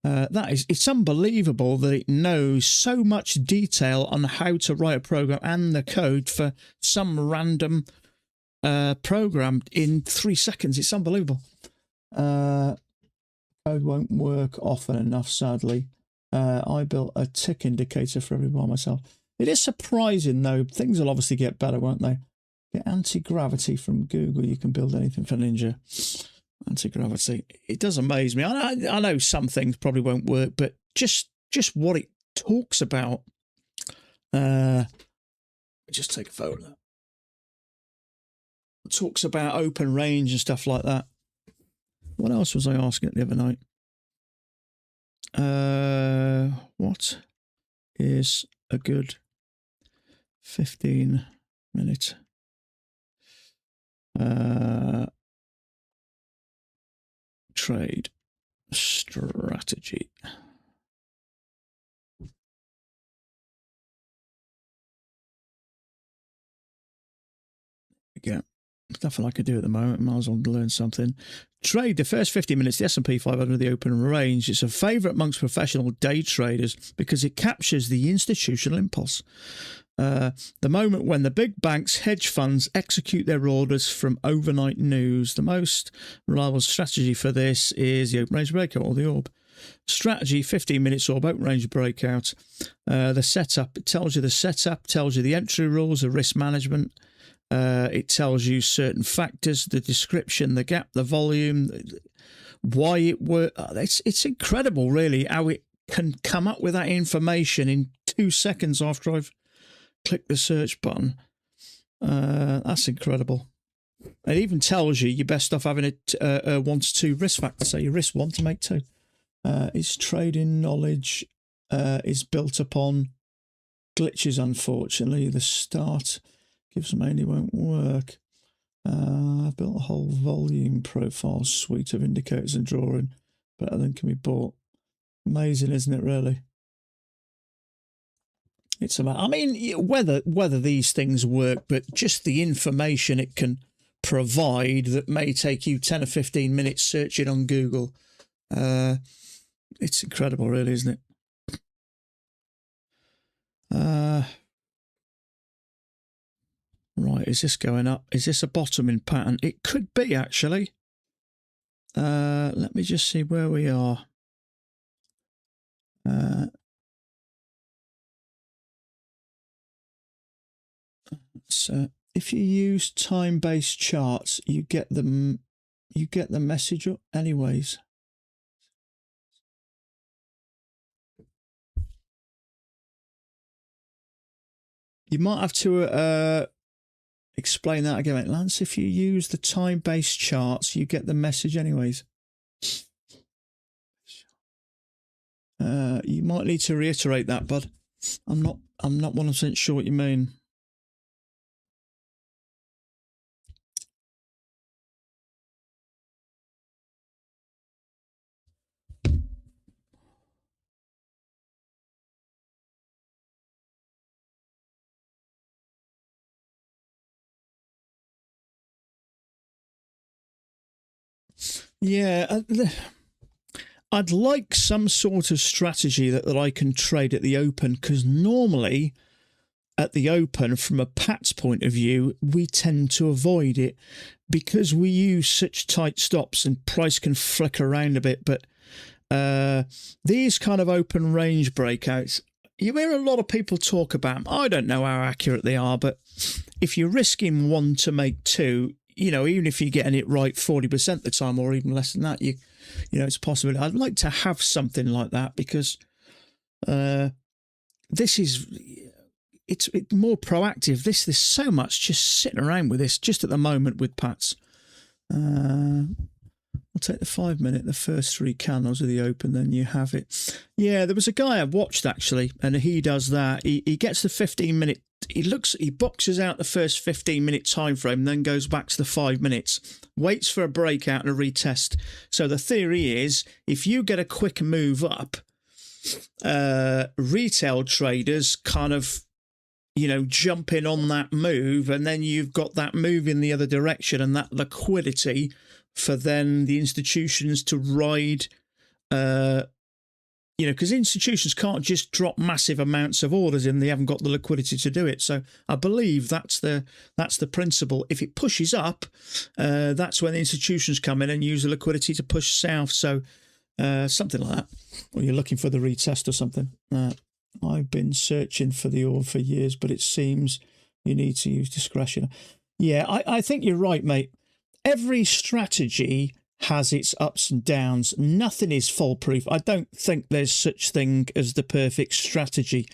It's unbelievable that it knows so much detail on how to write a program and the code for some random program in 3 seconds. It's unbelievable. Code won't work often enough, sadly. I built a tick indicator for everyone myself. It is surprising, though. Things will obviously get better, won't they? Get anti-gravity from Google. You can build anything for Ninja. Anti-gravity. It does amaze me. I know some things probably won't work, but just what it talks about. Just take a photo of that. It talks about open range and stuff like that. What else was I asking it the other night? What is a good 15-minute trade strategy? Again. Nothing I could do at the moment. Might as well learn something. Trade the first 50 minutes, the S&P 500, the open range. It's a favourite amongst professional day traders because it captures the institutional impulse. The moment when the big banks, hedge funds execute their orders from overnight news. The most reliable strategy for this is the open range breakout or the orb. Strategy, 15 minutes orb, open range breakout. The setup, it tells you the setup, tells you the entry rules, the risk management. It tells you certain factors, the description, the gap, the volume, why it works. It's incredible, really, how it can come up with that information in 2 seconds after I've clicked the search button. That's incredible. It even tells you you're best off having a 1 to 2 risk factor. So you risk 1 to make 2. Its trading knowledge is built upon glitches, unfortunately. The start gives mainly won't work. I've built a whole volume profile suite of indicators and drawing. Better than can be bought. Amazing, isn't it, really? It's about, I mean, whether these things work, but just the information it can provide that may take you 10 or 15 minutes searching on Google. It's incredible, really, isn't it? Right, is this going up? Is this a bottoming pattern? It could be, actually. Let me just see where we are. So if you use time-based charts, you get the message anyways. You might have to explain that again, Lance. If you use the time-based charts, you get the message anyways. You might need to reiterate that, bud. I'm not 100% sure what you mean. Yeah, I'd like some sort of strategy that I can trade at the open, because normally at the open, from a Pat's point of view, we tend to avoid it because we use such tight stops and price can flick around a bit. But these kind of open range breakouts, you hear a lot of people talk about them. I don't know how accurate they are, but if you're risking one to make two, you know, even if you're getting it right 40% of the time or even less than that, you know, it's possible. I'd like to have something like that because this is, it's more proactive. There's so much just sitting around with this just at the moment with Pat's. I'll take the 5 minute, the first three candles of the open, then you have it. Yeah, there was a guy I watched actually, and he does that. He gets the 15 minute, he boxes out the first 15 minute time frame, then goes back to the 5 minutes, waits for a breakout and a retest. So the theory is, if you get a quick move up, retail traders kind of, you know, jump in on that move, and then you've got that move in the other direction and that liquidity for then the institutions to ride, you know, because institutions can't just drop massive amounts of orders in. They haven't got the liquidity to do it. So I believe that's the principle. If it pushes up, that's when the institutions come in and use the liquidity to push south. So something like that. Or you're looking for the retest or something. I've been searching for the order for years, but it seems you need to use discretion. Yeah, I think you're right, mate. Every strategy has its ups and downs. Nothing is foolproof. I don't think there's such thing as the perfect strategy.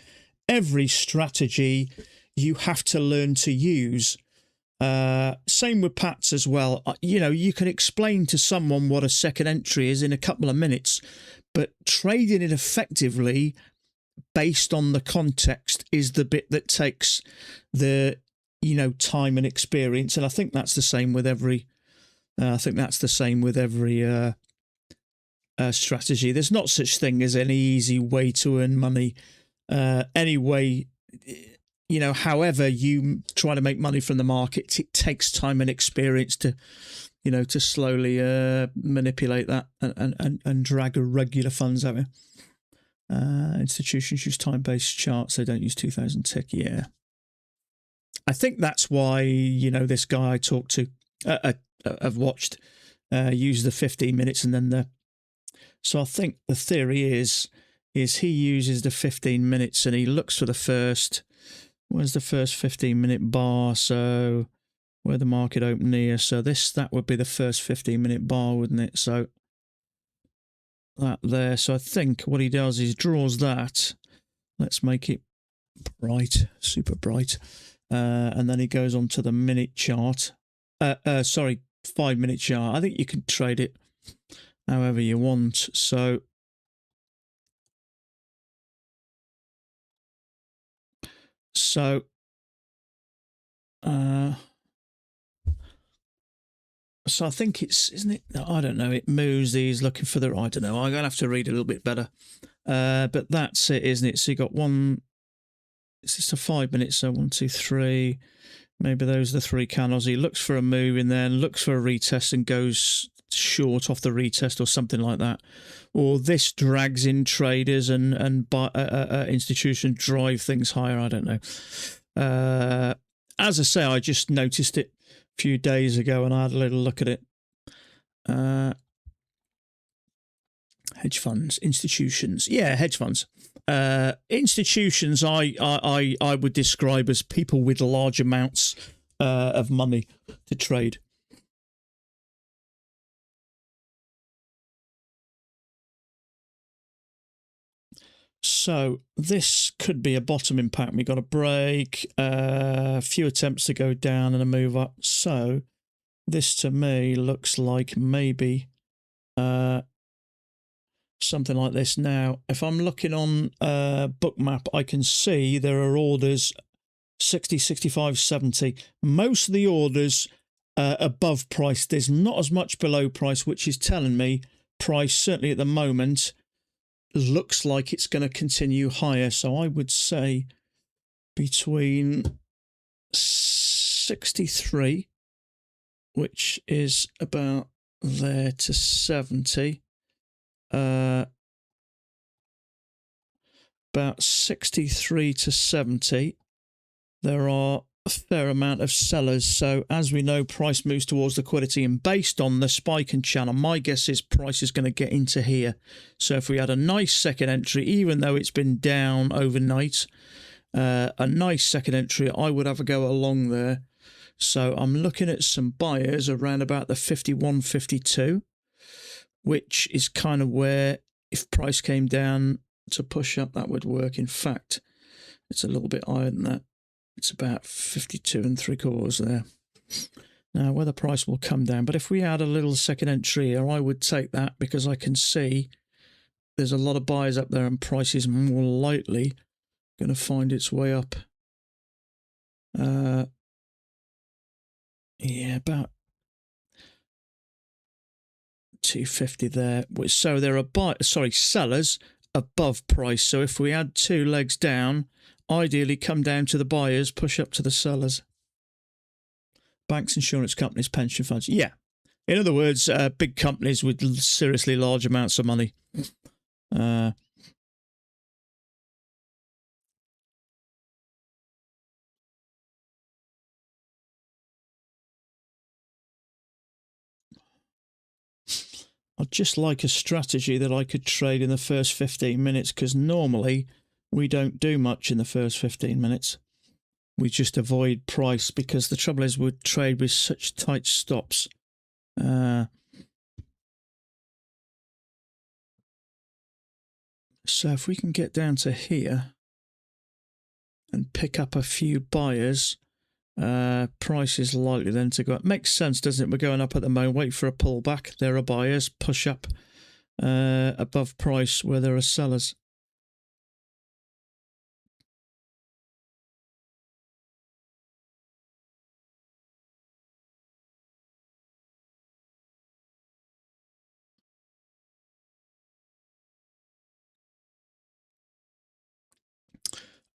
Every strategy you have to learn to use. Same with Pat's as well. You know, you can explain to someone what a second entry is in a couple of minutes, but trading it effectively based on the context is the bit that takes the, you know, time and experience. And I think that's the same with every strategy. There's not such thing as any easy way to earn money. Anyway, you know, however you try to make money from the market, it takes time and experience to, you know, to slowly manipulate that and drag regular funds out. Institutions use time-based charts. They don't use 2000 tick. Yeah, I think that's why, you know, this guy I talked to, I've watched, use the 15 minutes and then the. So I think the theory is he uses the 15 minutes and he looks for the first. Where's the first 15-minute bar? So where the market opened near. So that would be the first 15-minute bar, wouldn't it? So that there. So I think what he does is draws that. Let's make it bright, super bright. And then he goes on to the minute chart. 5 minute chart. I think you can trade it however you want. So I think it's, isn't it? I don't know. It moves these looking for the, I don't know. I'm going to have to read it a little bit better. But that's it, isn't it? So you got one, it's just a 5 minutes. So 1, 2, 3. Maybe those are the three candles. He looks for a move in there, looks for a retest and goes short off the retest or something like that. Or this drags in traders and institutions drive things higher. I don't know. As I say, I just noticed it a few days ago and I had a little look at it. Hedge funds, institutions. Yeah, hedge funds. Institutions I would describe as people with large amounts of money to trade. So this could be a bottom impact. We got a break, a few attempts to go down and a move up. So this to me looks like maybe something like this. Now, if I'm looking on Bookmap, I can see there are orders 60, 65, 70. Most of the orders above price. There's not as much below price, which is telling me price, certainly at the moment, looks like it's going to continue higher. So I would say between 63, which is about there to 70. About 63 to 70. There are a fair amount of sellers. So as we know, price moves towards liquidity, and based on the spike and channel, my guess is price is going to get into here. So if we had a nice second entry, even though it's been down overnight, a nice second entry, I would have a go along there. So I'm looking at some buyers around about the 51, 52, which is kind of where, if price came down to push up, that would work. In fact, it's a little bit higher than that. It's about 52 3/4 there. Now, whether price will come down, but if we had a little second entry here, I would take that, because I can see there's a lot of buyers up there and price is more likely going to find its way up. Yeah, about 250 there. So there are sellers above price. So if we add two legs down, ideally come down to the buyers, push up to the sellers. Banks, insurance companies, pension funds. Yeah. In other words, big companies with seriously large amounts of money. I'd just like a strategy that I could trade in the first 15 minutes, because normally we don't do much in the first 15 minutes. We just avoid price, because the trouble is we trade with such tight stops. So if we can get down to here and pick up a few buyers, price is likely then to go up. Makes sense, doesn't it? We're going up at the moment, wait for a pullback. There are buyers, push up above price where there are sellers.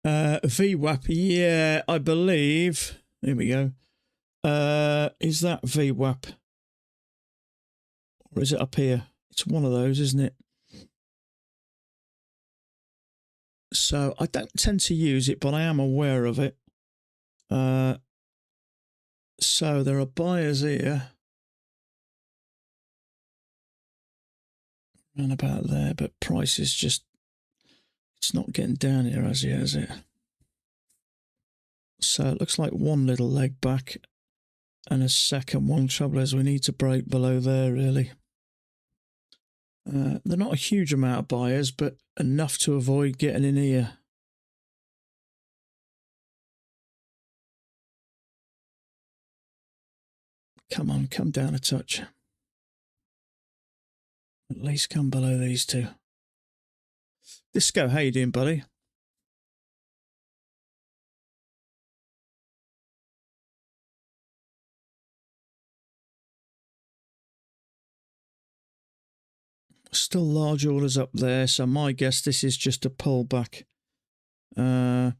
VWAP, yeah, I believe. Here we go. Is that VWAP? Or is it up here? It's one of those, isn't it? So I don't tend to use it, but I am aware of it. So there are buyers here. Around about there, but price is just, it's not getting down here as yet, is it? So it looks like one little leg back and a second one. Trouble is we need to break below there, really. They're not a huge amount of buyers, but enough to avoid getting in here. Come on, come down a touch. At least come below these two. Disco, how you doing, buddy? Still large orders up there, so my guess this is just a pullback. Unless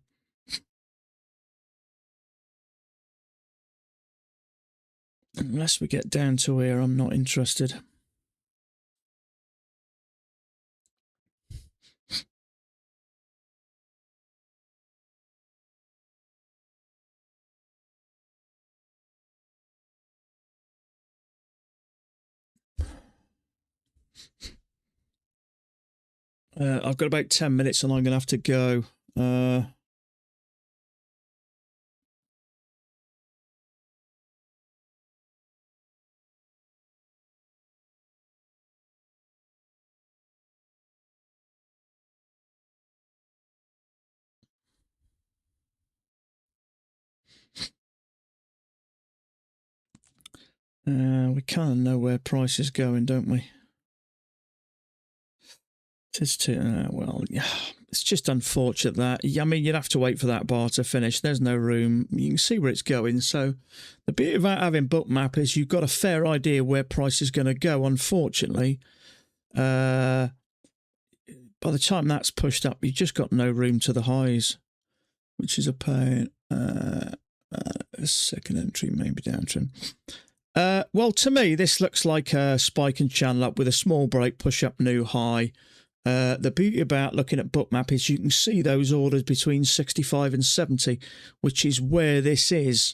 we get down to here, I'm not interested. I've got about 10 minutes and I'm going to have to go. We kind of know where price is going, don't we? It's too, well, yeah, it's just unfortunate that, I mean, you'd have to wait for that bar to finish. There's no room. You can see where it's going. So the beauty about having Bookmap is you've got a fair idea where price is going to go. Unfortunately, by the time that's pushed up, you've just got no room to the highs, which is a pain. Second entry, maybe downtrend. Well, to me, this looks like a spike and channel up with a small break, push up, new high. The beauty about looking at bookmap is you can see those orders between 65 and 70, which is where this is.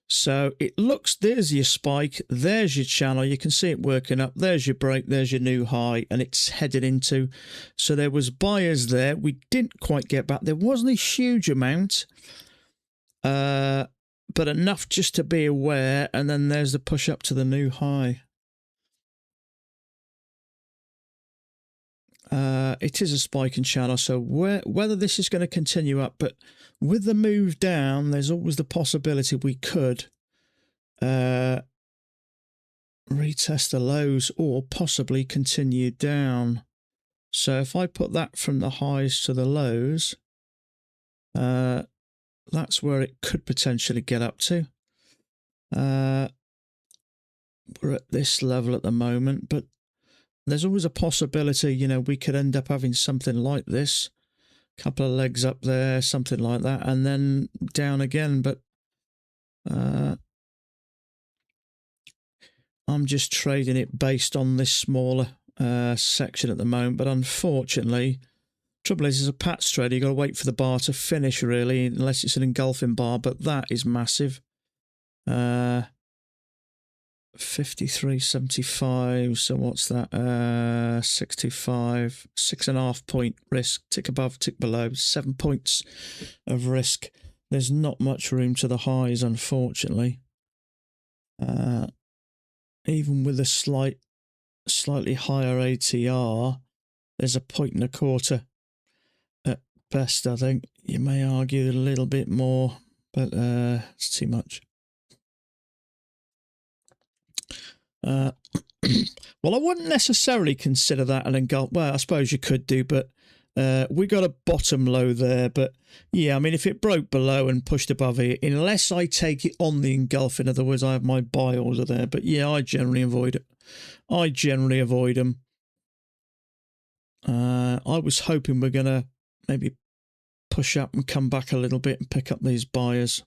So it looks, there's your spike, there's your channel, you can see it working up, there's your break, there's your new high, and it's headed into. So there was buyers there. We didn't quite get back. There wasn't a huge amount, but enough just to be aware, and then there's the push up to the new high. It is a spike and channel, so whether this is going to continue up, but with the move down, there's always the possibility we could retest the lows or possibly continue down. So if I put that from the highs to the lows, that's where it could potentially get up to. We're at this level at the moment, but there's always a possibility, you know, we could end up having something like this, a couple of legs up there, something like that, and then down again. But I'm just trading it based on this smaller section at the moment. But unfortunately, trouble is, as a Pat's trader, you've got to wait for the bar to finish, really, unless it's an engulfing bar. But that is massive. 53.75, so what's that? 65, 6.5 point risk, tick above, tick below, 7 points of risk. There's not much room to the highs, unfortunately. Even with a slightly higher ATR, there's a 1.25 at best, I think. You may argue a little bit more, but it's too much. Well, I wouldn't necessarily consider that an engulf. Well, I suppose you could do, but we got a bottom low there. But yeah, I mean, if it broke below and pushed above it, unless I take it on the engulf, in other words, I have my buy order there. But yeah, I generally avoid it. I generally avoid them. I was hoping we're going to maybe push up and come back a little bit and pick up these buyers.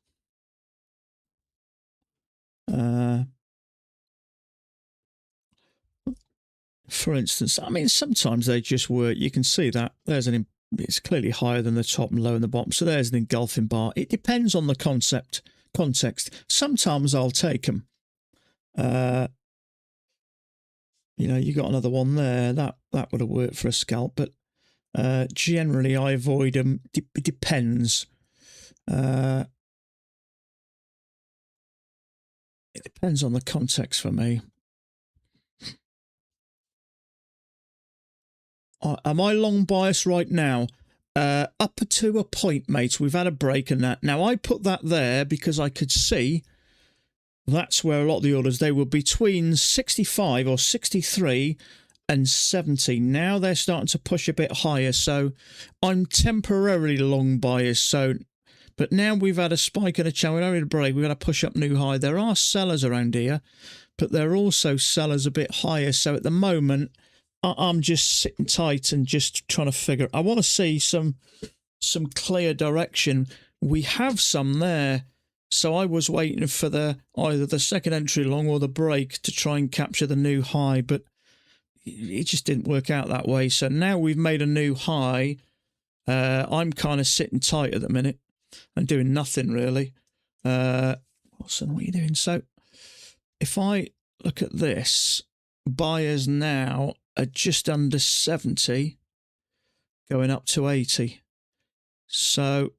For instance, I mean, sometimes they just work. You can see that there's it's clearly higher than the top and low in the bottom. So there's an engulfing bar. It depends on the context. Sometimes I'll take them. You know, you got another one there. That would have worked for a scalp, but generally I avoid them. It depends. It depends on the context for me. Am I long biased right now? Up to a point, mate. We've had a break in that. Now, I put that there because I could see that's where a lot of the orders, they were between 65 or 63 and 70. Now they're starting to push a bit higher. So I'm temporarily long biased. So, but now we've had a spike and a channel. We're having a break. We've got to push up new high. There are sellers around here, but there are also sellers a bit higher. So at the moment, I'm just sitting tight and just trying to figure. I want to see some clear direction. We have some there, so I was waiting for either the second entry long or the break to try and capture the new high, but it just didn't work out that way. So now we've made a new high. I'm kind of sitting tight at the minute and doing nothing really. Watson, what are you doing? So if I look at this, buyers now are just under 70, going up to 80. So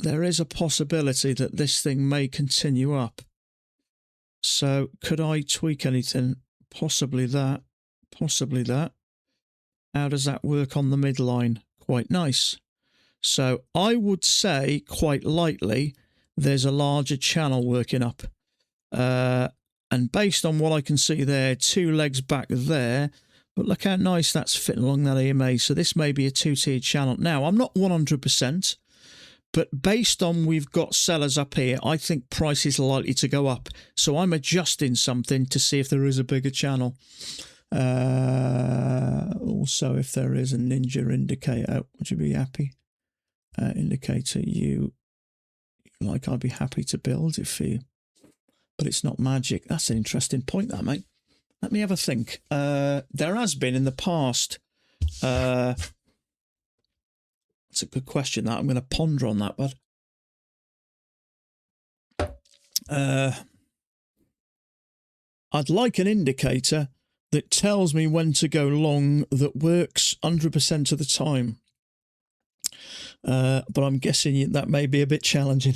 there is a possibility that this thing may continue up. So could I tweak anything? Possibly that. Possibly that. How does that work on the midline? Quite nice. So I would say, quite lightly, there's a larger channel working up. And based on what I can see there, 2 legs back there, but look how nice that's fitting along that EMA. So this may be a 2-tier channel. Now, I'm not 100%, but based on we've got sellers up here, I think price is likely to go up. So I'm adjusting something to see if there is a bigger channel. Also, if there is a ninja indicator, would you be happy? Indicator, I'd be happy to build it for you. but it's not magic. That's an interesting point, that, mate. Let me have a think. There has been in the past. That's a good question. That I'm going to ponder on that, bud. I'd like an indicator that tells me when to go long that works 100% of the time. But I'm guessing that may be a bit challenging.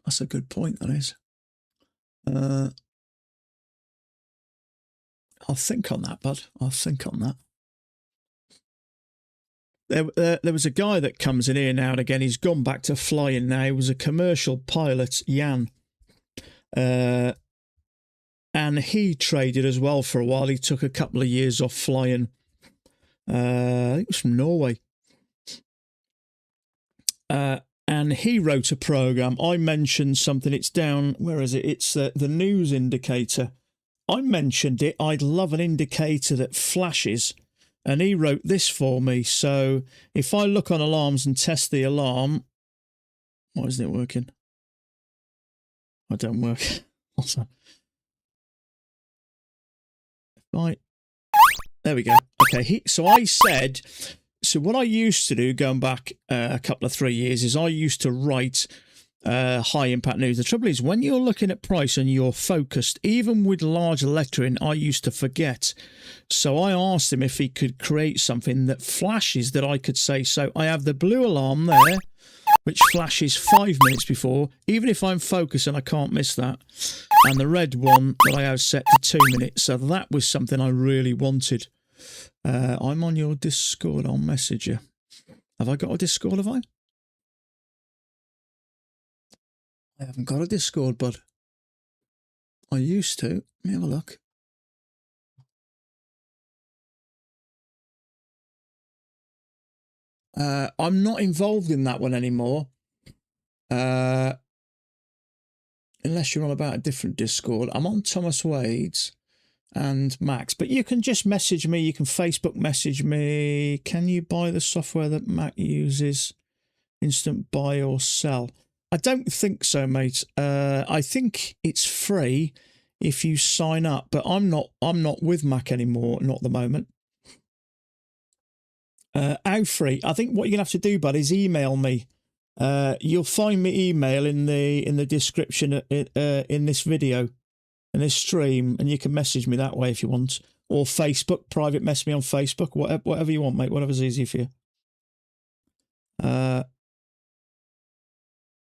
That's a good point, that is. I'll think on that, bud. I'll think on that. There was a guy that comes in here now and again. He's gone back to flying now. He was a commercial pilot, Jan. And he traded as well for a while. He took a couple of years off flying. I think it was from Norway. And he wrote a program. I mentioned something. It's down, where is it? It's the news indicator. I mentioned it. I'd love an indicator that flashes. And he wrote this for me. So if I look on alarms and test the alarm, why isn't it working? I don't work. What's that? There we go. Okay. So I said, so what I used to do going back a couple of 3 years is I used to write high impact news. The trouble is when you're looking at price and you're focused, even with large lettering, I used to forget. So I asked him if he could create something that flashes that I could say, so I have the blue alarm there, which flashes 5 minutes before, even if I'm focused and I can't miss that. And the red one that I have set to 2 minutes. So that was something I really wanted. I'm on your Discord. I'll message you. Have I got a Discord, have I? I haven't got a Discord, bud. I used to. Let me have a look. I'm not involved in that one anymore. Unless you're on about a different Discord. I'm on Thomas Wade's and Max. But you can just message me. You can Facebook message me. Can you buy the software that Mac uses? Instant buy or sell? I don't think so, mate. I think it's free if you sign up, but I'm not with Mac anymore, not at the moment. How free? I think what you're gonna have to do, bud, is email me. You'll find me email in the description in this video, in this stream, and you can message me that way if you want, or Facebook, private mess me on Facebook, whatever you want, mate. Whatever's easy for you.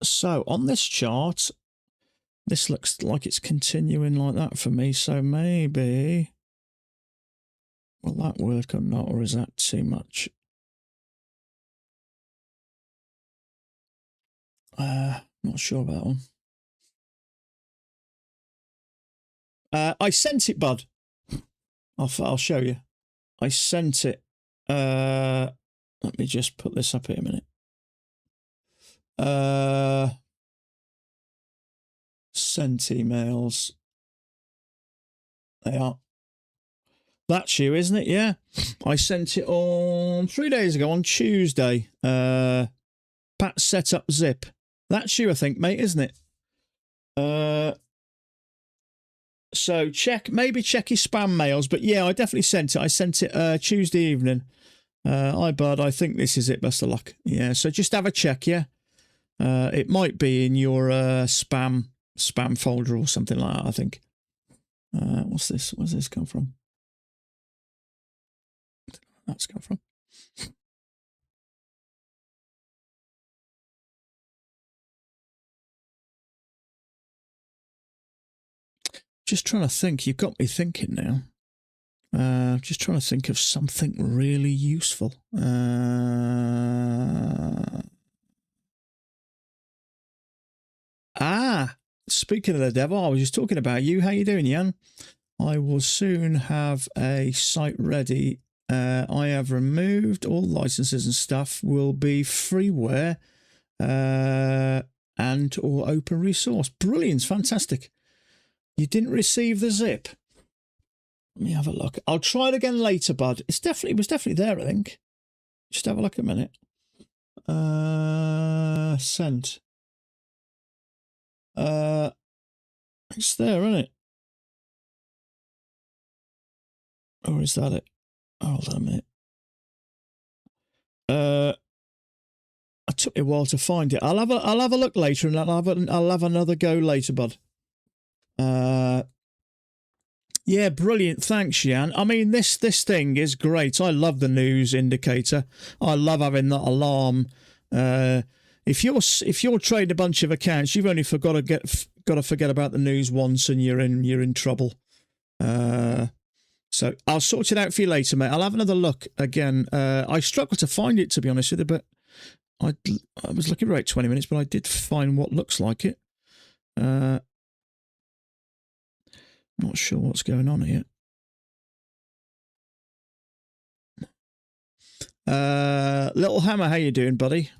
So on this chart, this looks like it's continuing like that for me. So maybe, will that work or not, or is that too much? Not sure about that one. I sent it, bud. I'll show you. I sent it. Let me just put this up here a minute. Sent emails. They are. That's you, isn't it? Yeah. I sent it on 3 days ago on Tuesday. Pat set up zip. That's you, I think, mate, isn't it? So maybe check your spam mails. But yeah, I definitely sent it. I sent it Tuesday evening. Hi, bud. I think this is it. Best of luck. Yeah. So just have a check. Yeah. It might be in your spam folder or something like that, I think. What's this? Where's this come from? That's come from. Just trying to think. You've got me thinking now. Just trying to think of something really useful. Speaking of the devil, I was just talking about you. How you doing, Jan? I will soon have a site ready. I have removed all licenses and stuff. Will be freeware and or open resource. Brilliant, fantastic. You didn't receive the zip. Let me have a look. I'll try it again later, bud. It was definitely there, I think. Just have a look a minute. Sent. It's there, isn't it? Or is that it? Hold on a minute. It took me a while to find it. I'll have a look later, and I'll have another go later, bud. Yeah, brilliant. Thanks, Jan. I mean, this thing is great. I love the news indicator. I love having that alarm. If you're trading a bunch of accounts, you've only got to forget about the news once, and you're in trouble. So I'll sort it out for you later, mate. I'll have another look again. I struggled to find it, to be honest with you, but I was looking for about 20 minutes, but I did find what looks like it. Not sure what's going on here. Little Hammer, how you doing, buddy?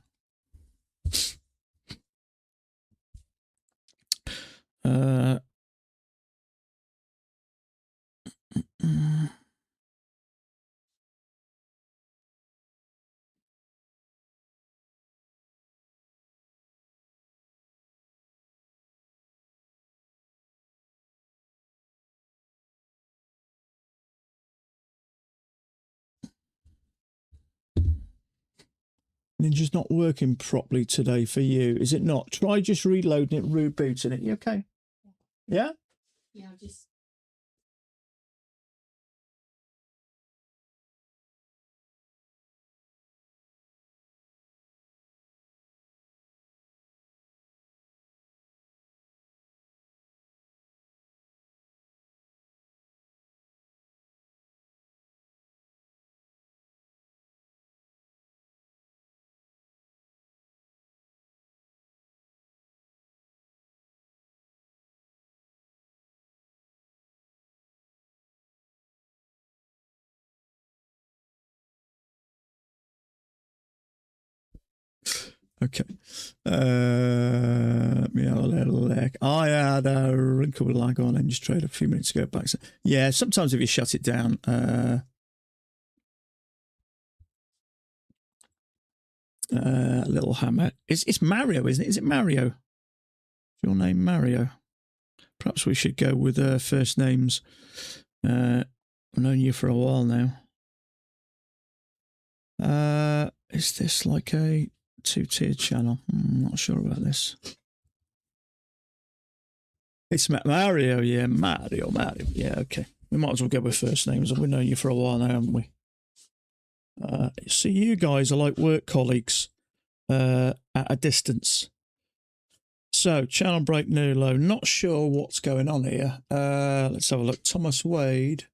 Ninja's not working properly today for you, is it not? Try just reloading it, rebooting it. You okay? Yeah? Yeah, I'll just... Okay. Let me have a little look. I had a wrinkle with lag on and just tried a few minutes ago back. Yeah, sometimes if you shut it down, Little Hammer. It's Mario, isn't it? Is it Mario? Is your name Mario? Perhaps we should go with first names. I've known you for a while now. Is this like a two-tiered channel? I'm not sure about this. It's Mario, yeah, Mario. Yeah, okay. We might as well go with first names. We've known you for a while now, haven't we? So you guys are like work colleagues at a distance. So, channel break, new low. Not sure what's going on here. Let's have a look. Thomas Wade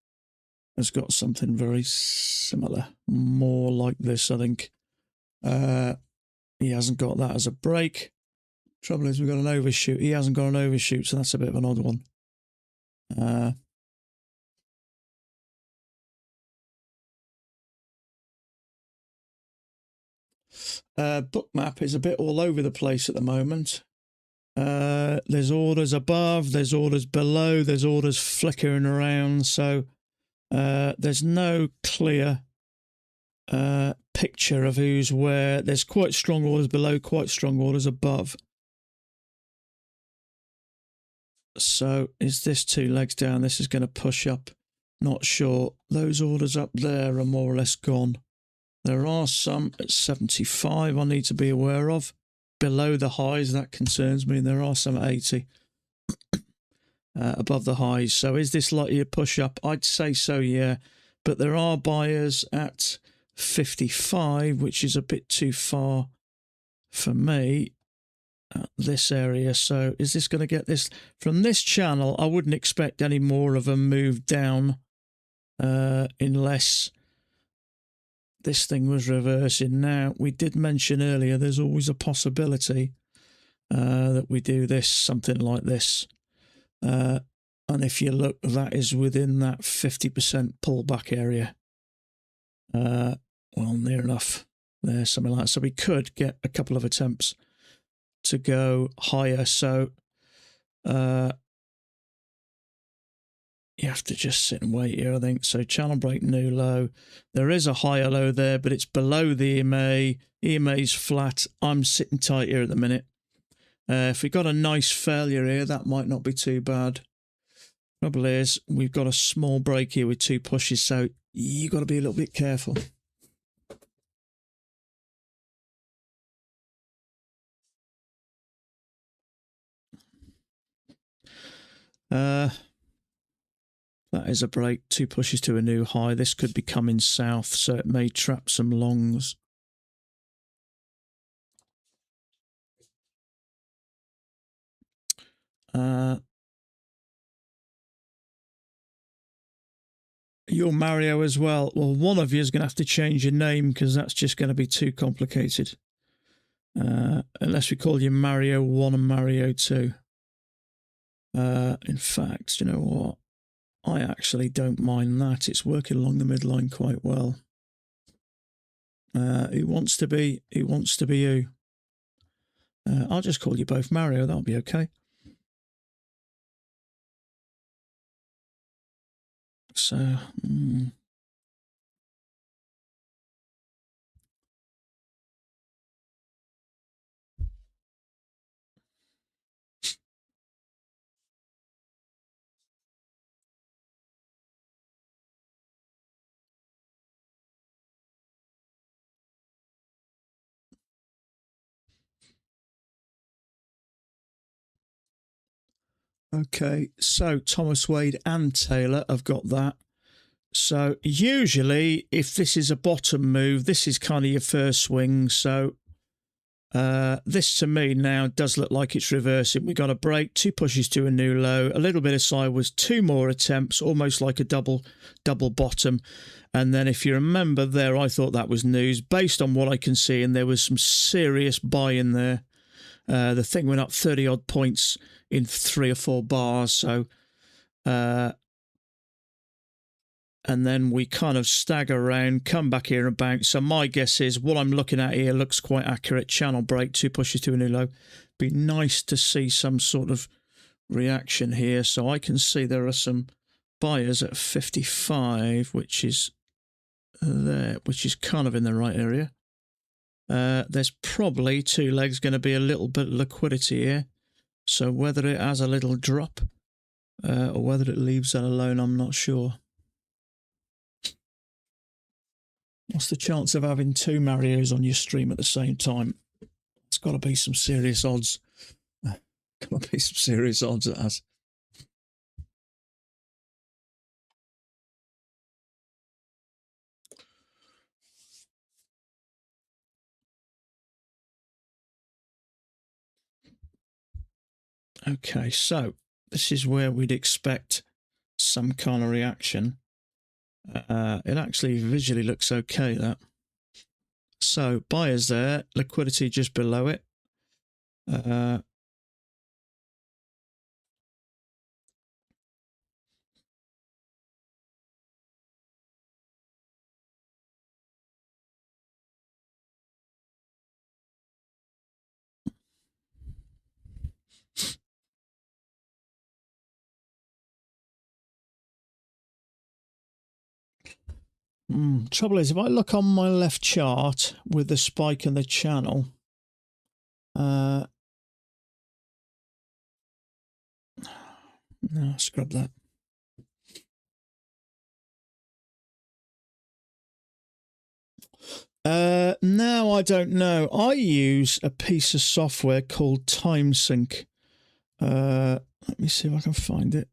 has got something very similar. More like this, I think. He hasn't got that as a break. Trouble is, we've got an overshoot. He hasn't got an overshoot, so that's a bit of an odd one. Bookmap is a bit all over the place at the moment. There's orders above, there's orders below, there's orders flickering around, so there's no clear picture of who's where. There's quite strong orders below, quite strong orders above. So is this 2 legs down? This is going to push up. Not sure. Those orders up there are more or less gone. There are some at 75 I need to be aware of. Below the highs, that concerns me. There are some at 80 above the highs. So is this likely to push up? I'd say so, yeah. But there are buyers at 55, which is a bit too far for me. This area. So is this going to get this from this channel? I wouldn't expect any more of a move down unless this thing was reversing. Now, we did mention earlier there's always a possibility that we do this, something like this. And if you look, that is within that 50% pullback area. Well, near enough there, something like that. So we could get a couple of attempts to go higher. So you have to just sit and wait here, I think. So channel break, new low. There is a higher low there, but it's below the EMA. EMA's flat. I'm sitting tight here at the minute. If we got a nice failure here, that might not be too bad. Trouble is, we've got a small break here with 2 pushes, so you got to be a little bit careful. That is a break, 2 pushes to a new high. This could be coming south, so it may trap some longs. You're Mario as well. Well, one of you is going to have to change your name because that's just going to be too complicated. Unless we call you Mario 1 and Mario 2. In fact, you know what? I actually don't mind that. It's working along the midline quite well. Who wants to be you? I'll just call you both Mario. That'll be okay. So, okay, so Thomas Wade and Taylor have got that. So usually if this is a bottom move, this is kind of your first swing. So this to me now does look like it's reversing. We got a break, 2 pushes to a new low, a little bit of sideways, 2 more attempts, almost like a double bottom. And then if you remember there, I thought that was news based on what I can see, and there was some serious buy in there. The thing went up 30 odd points in 3 or 4 bars. So and then we kind of stagger around, come back here and bounce. So my guess is what I'm looking at here looks quite accurate. Channel break, 2 pushes to a new low. Be nice to see some sort of reaction here. So I can see there are some buyers at 55, which is there, which is kind of in the right area. There's probably 2 legs going to be a little bit of liquidity here. So whether it has a little drop or whether it leaves that alone, I'm not sure. What's the chance of having 2 Marios on your stream at the same time? It's got to be some serious odds. Got to be some serious odds it has. Okay, so this is where we'd expect some kind of reaction. It actually visually looks okay, that. So buyers there, liquidity just below it. Trouble is, if I look on my left chart with the spike and the channel, no, scrub that. No, I don't know. I use a piece of software called TimeSync. Let me see if I can find it.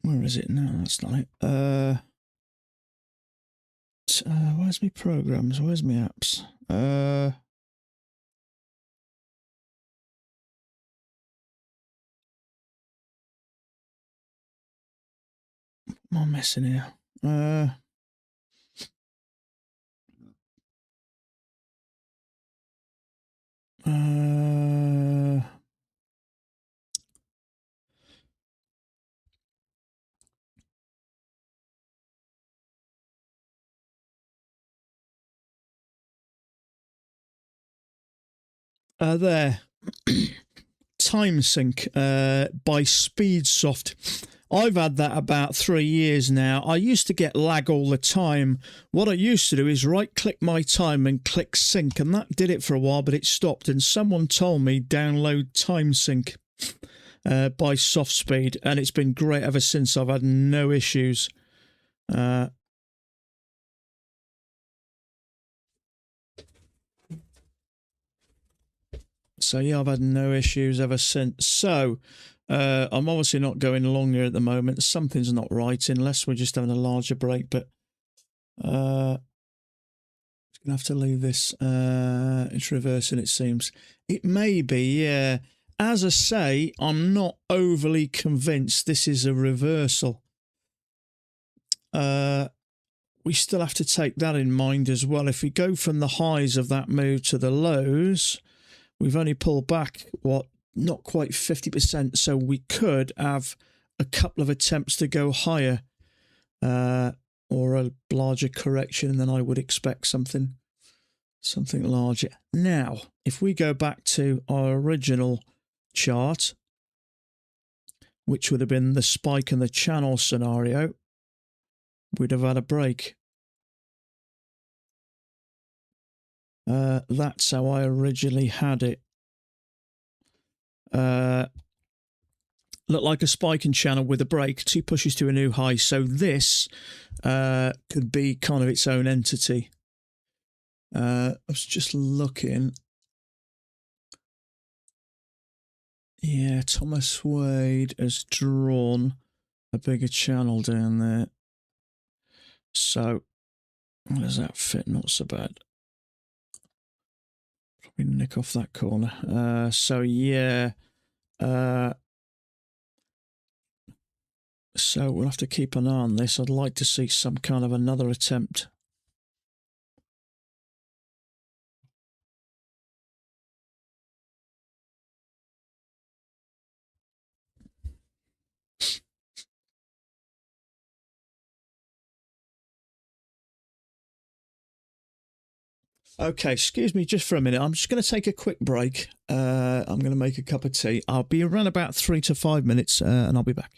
Where is it now? That's not it. Where's my programs? Where's my apps? What am I missing here? There. Time Sync by Speedsoft. I've had that about 3 years now. I used to get lag all the time. What I used to do is right click my time and click sync, and that did it for a while, but it stopped. And someone told me download Time Sync by SoftSpeed, and it's been great ever since. I've had no issues. So yeah, I've had no issues ever since. So I'm obviously not going longer at the moment. Something's not right, unless we're just having a larger break. But gonna have to leave this. It's reversing, it seems. It may be, yeah. As I say, I'm not overly convinced this is a reversal. We still have to take that in mind as well. If we go from the highs of that move to the lows, we've only pulled back, what, not quite 50%, so we could have a couple of attempts to go higher, or a larger correction, and then I would expect something larger. Now, if we go back to our original chart, which would have been the spike and the channel scenario, we'd have had a break. That's how I originally had it. Looked like a spike and channel with a break, 2 pushes to a new high. So this could be kind of its own entity. I was just looking. Yeah, Thomas Wade has drawn a bigger channel down there. So, how does that fit? Not so bad. Probably nick off that corner. So, yeah. So, we'll have to keep an eye on this. I'd like to see some kind of another attempt. Okay, excuse me just for a minute. I'm just going to take a quick break. I'm going to make a cup of tea. I'll be around about 3 to 5 minutes, and I'll be back.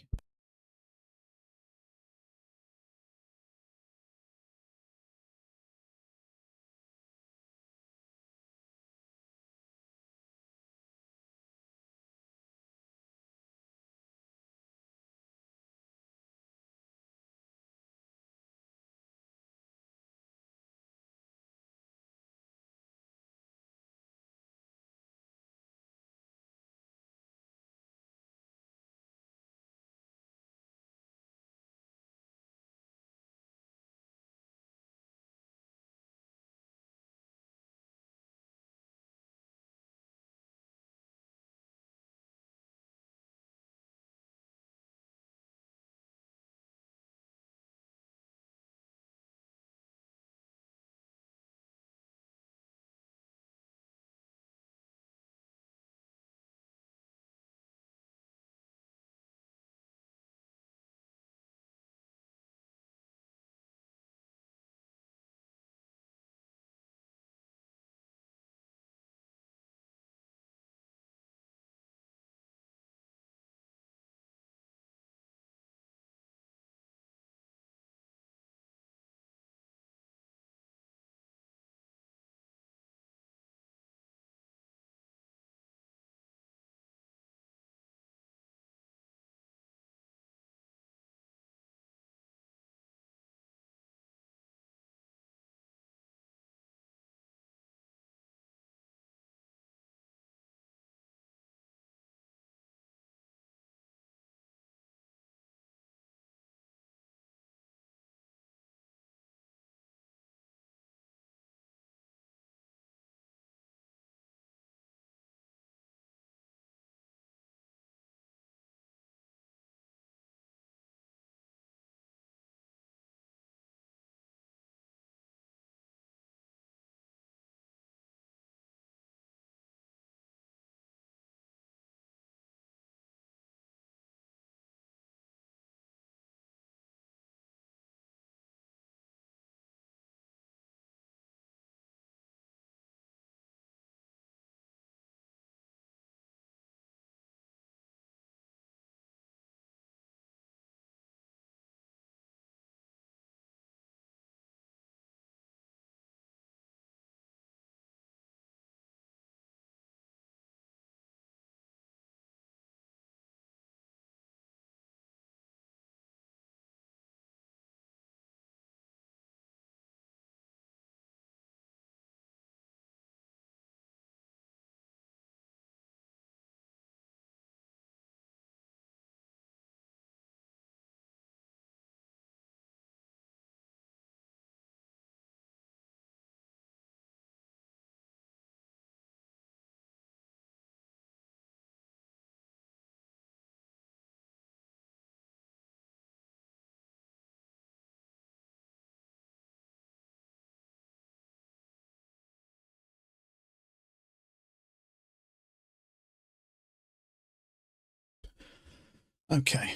Okay,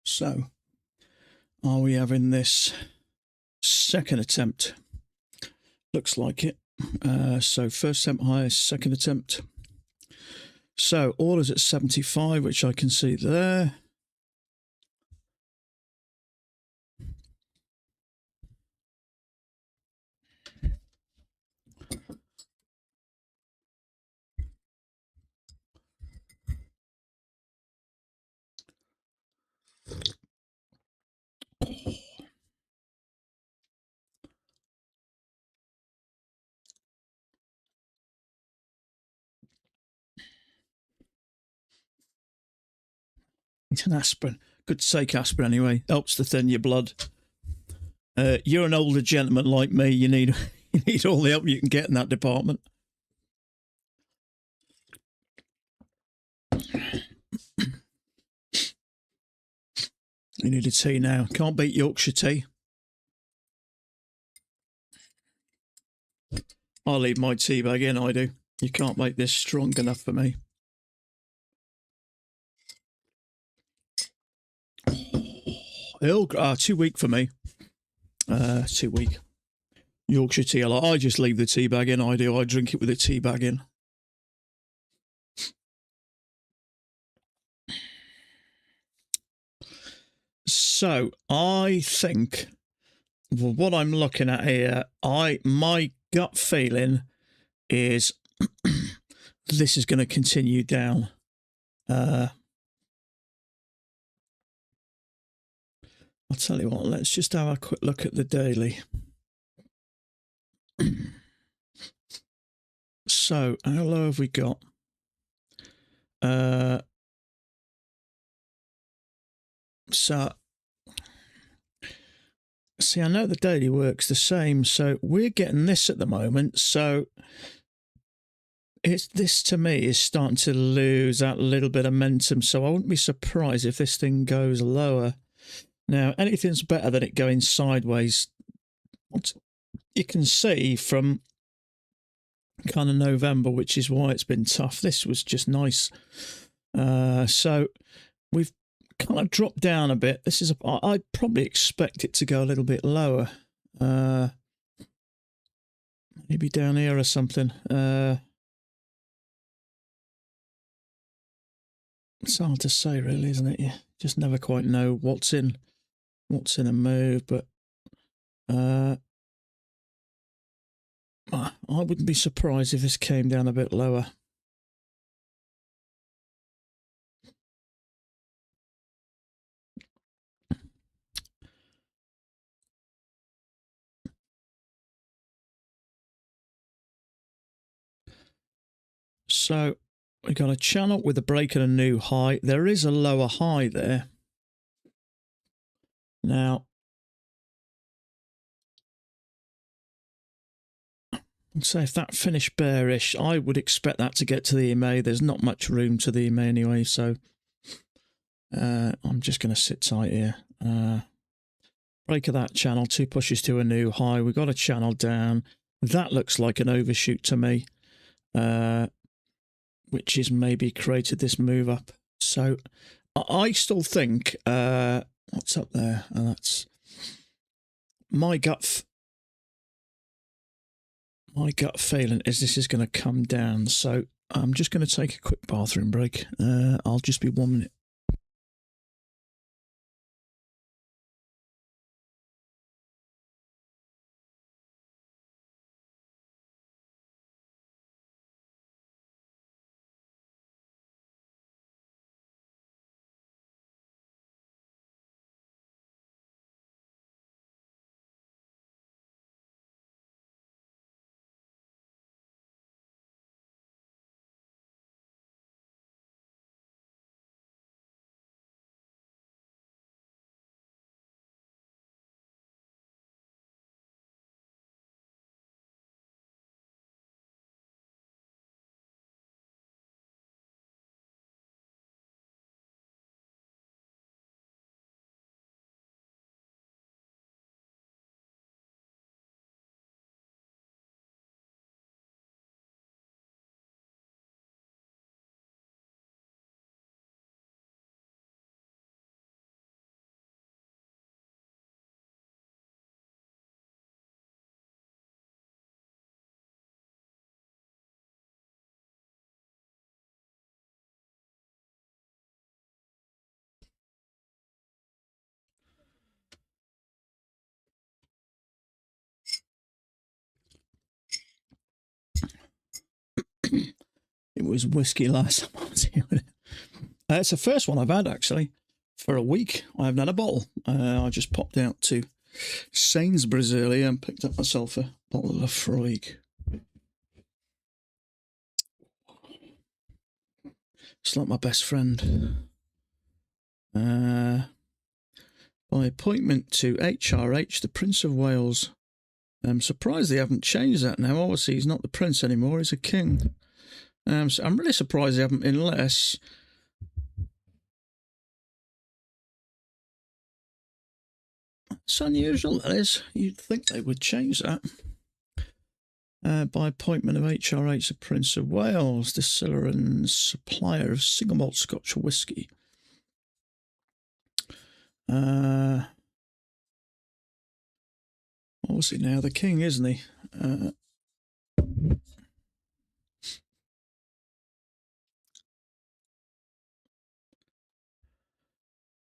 so are we having this second attempt? Looks like it. So first attempt highest, second attempt. So orders at 75, which I can see there. It's an aspirin. Good to take aspirin anyway. Helps to thin your blood. You're an older gentleman like me. You need all the help you can get in that department. You need a tea now. Can't beat Yorkshire tea. I'll leave my tea bag in, I do. You can't make this strong enough for me. Too weak for me. Too weak. Yorkshire tea, I just leave the tea bag in, I do. I drink it with the tea bag in. So, I think what I'm looking at here, my gut feeling is this is going to continue down. I'll tell you what, let's just have a quick look at the daily. So, how low have we got? So, see, I know the daily works the same, so we're getting this at the moment. So, this to me is starting to lose that little bit of momentum. So, I wouldn't be surprised if this thing goes lower. Now, anything's better than it going sideways. You can see from kind of November, which is why it's been tough. This was just nice. So we've kind of dropped down a bit. This is I'd probably expect it to go a little bit lower. Maybe down here or something. It's hard to say, really, isn't it? You just never quite know what's in a move, but I wouldn't be surprised if this came down a bit lower. So we got a channel with a break and a new high. There is a lower high there. Now, so if that finished bearish, I would expect that to get to the EMA. There's not much room to the EMA anyway, so I'm just going to sit tight here. Break of that channel, 2 pushes to a new high. We've got a channel down. That looks like an overshoot to me, which is maybe created this move up. So I still think, what's up there? That's my gut feeling is this is going to come down. So I'm just going to take a quick bathroom break. I'll just be 1 minute. was whiskey last time I was here with it. It's the first one I've had, actually. For a week, I haven't had a bottle. I just popped out to Sainsbury's earlier and picked up myself a bottle of Thru. It's like my best friend. By appointment to HRH, the Prince of Wales. I'm surprised they haven't changed that now. Obviously, he's not the prince anymore, he's a king. So I'm really surprised they haven't, unless... It's unusual, that is. You'd think they would change that. By appointment of HRH, the Prince of Wales, distiller and supplier of single malt Scotch whisky. Obviously now the king, isn't he?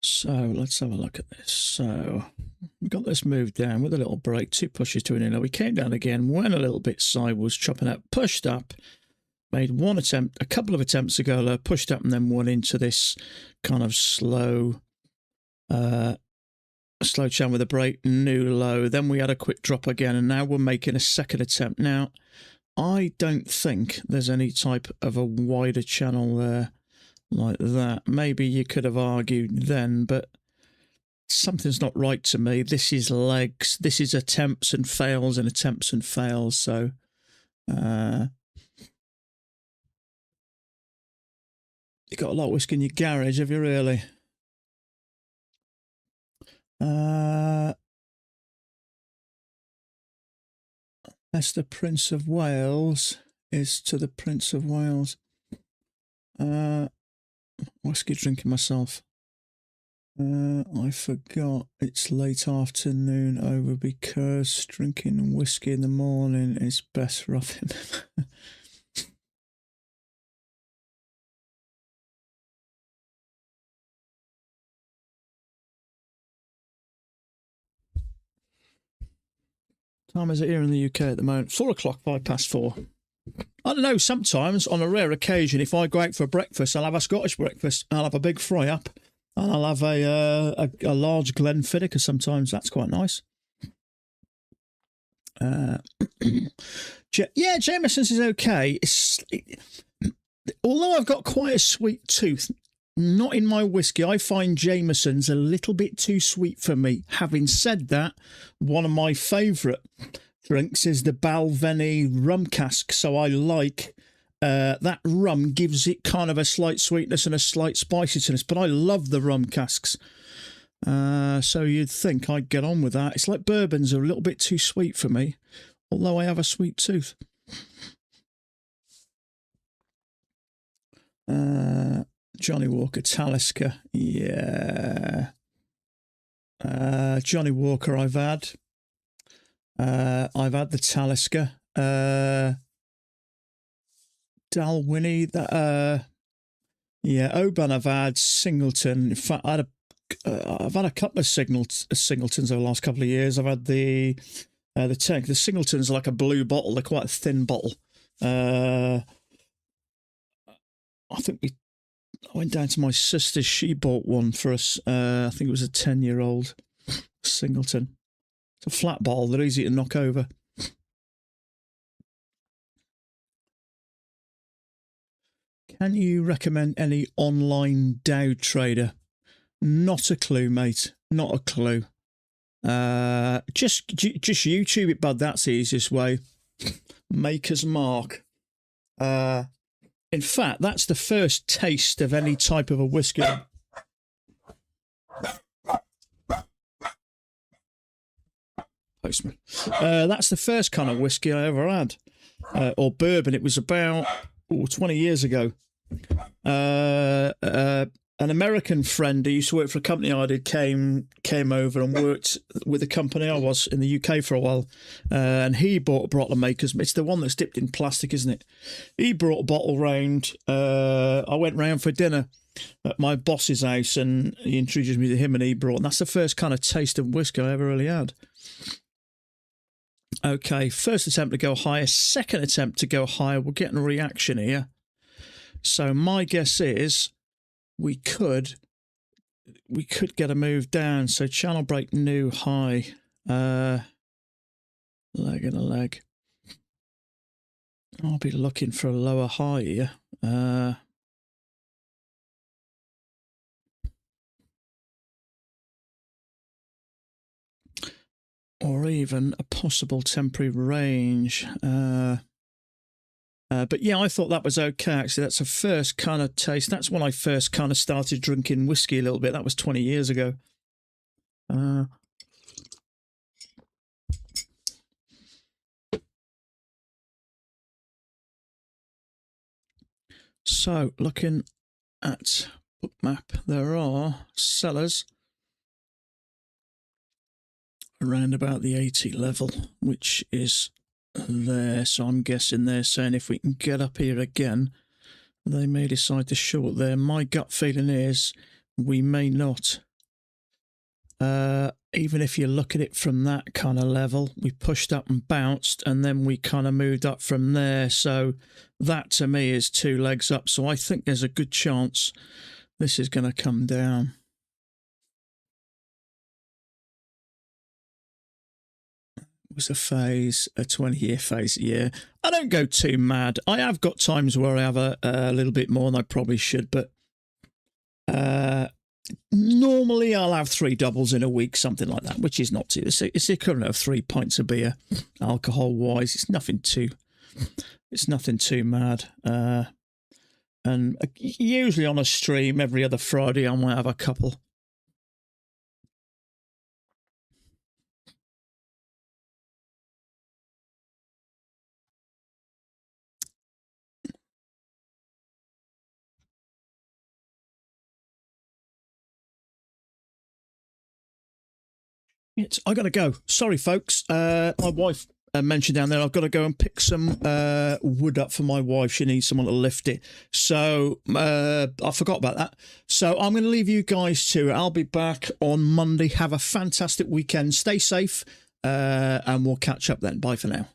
So let's have a look at this. So we got this moved down with a little break, 2 pushes to an inner. We came down again, went a little bit sideways, chopping up, pushed up, made one attempt, a couple of attempts to go low, pushed up, and then one into this kind of slow channel with a break, new low. Then we had a quick drop again, and now we're making a second attempt. Now, I don't think there's any type of a wider channel there like that. Maybe you could have argued then, but something's not right to me. This is legs. This is attempts and fails and attempts and fails. So, you got a lot of whiskey in your garage, have you really? That's the Prince of Wales is to the Prince of Wales. Whiskey drinking myself. I forgot it's late afternoon over because drinking whiskey in the morning is best roughing. Time is it here in the UK at the moment? 4 o'clock, 4:05. I don't know, sometimes, on a rare occasion, if I go out for breakfast, I'll have a Scottish breakfast. I'll have a big fry up, and I'll have a large Glenfiddich, sometimes that's quite nice. Yeah, Jameson's is okay. Although I've got quite a sweet tooth, not in my whiskey, I find Jameson's a little bit too sweet for me. Having said that, one of my favourite drinks is the Balvenie rum cask, so I like that rum gives it kind of a slight sweetness and a slight spiciness, but I love the rum casks. So you'd think I'd get on with that. It's like bourbons are a little bit too sweet for me, although I have a sweet tooth. Johnny Walker Talisker, yeah. Johnny Walker I've had the Talisker. Dalwhinnie, yeah, Oban I've had, Singleton. In fact, I've had a couple of Singletons over the last couple of years. I've had the tank. The Singletons are like a blue bottle. They're quite a thin bottle. I think I went down to my sister. She bought one for us. I think it was a 10-year-old Singleton. It's a flat bottle. They're easy to knock over. Can you recommend any online Daytrader? Not a clue, mate. Not a clue. Just YouTube it, bud. That's the easiest way. Maker's Mark. In fact, that's the first taste of any type of a whiskey. Postman. That's the first kind of whiskey I ever had, or bourbon. It was about 20 years ago. An American friend who used to work for a company I did came over and worked with the company I was in the UK for a while, and he bought a bottle of Maker's. It's the one that's dipped in plastic, isn't it? He brought a bottle round. I went round for dinner at my boss's house, and he introduced me to him, and he brought. And that's the first kind of taste of whiskey I ever really had. Okay, first attempt to go higher, second attempt to go higher. We're getting a reaction here. So my guess is we could get a move down. So channel break new high, leg and a leg. I'll be looking for a lower high here. Or even a possible temporary range. But yeah, I thought that was okay, actually. That's a first kind of taste. That's when I first kind of started drinking whiskey a little bit. That was 20 years ago. So, looking at Bookmap, there are sellers around about the 80 level, which is there. So I'm guessing they're saying if we can get up here again, they may decide to short there. My gut feeling is we may not. Even if you look at it from that kind of level, we pushed up and bounced, and then we kind of moved up from there. So that to me is 2 legs up. So I think there's a good chance this is going to come down. It was a phase, a 20-year phase. Yeah, I don't go too mad. I have got times where I have a little bit more than I probably should, but normally I'll have 3 doubles in a week, something like that, which is not too. It's the equivalent of 3 pints of beer, alcohol-wise. It's nothing too mad. And usually on a stream every other Friday, I might have a couple. I got to go. Sorry, folks. My wife mentioned down there I've got to go and pick some wood up for my wife. She needs someone to lift it. So I forgot about that. So I'm going to leave you guys to it. I'll be back on Monday. Have a fantastic weekend. Stay safe, and we'll catch up then. Bye for now.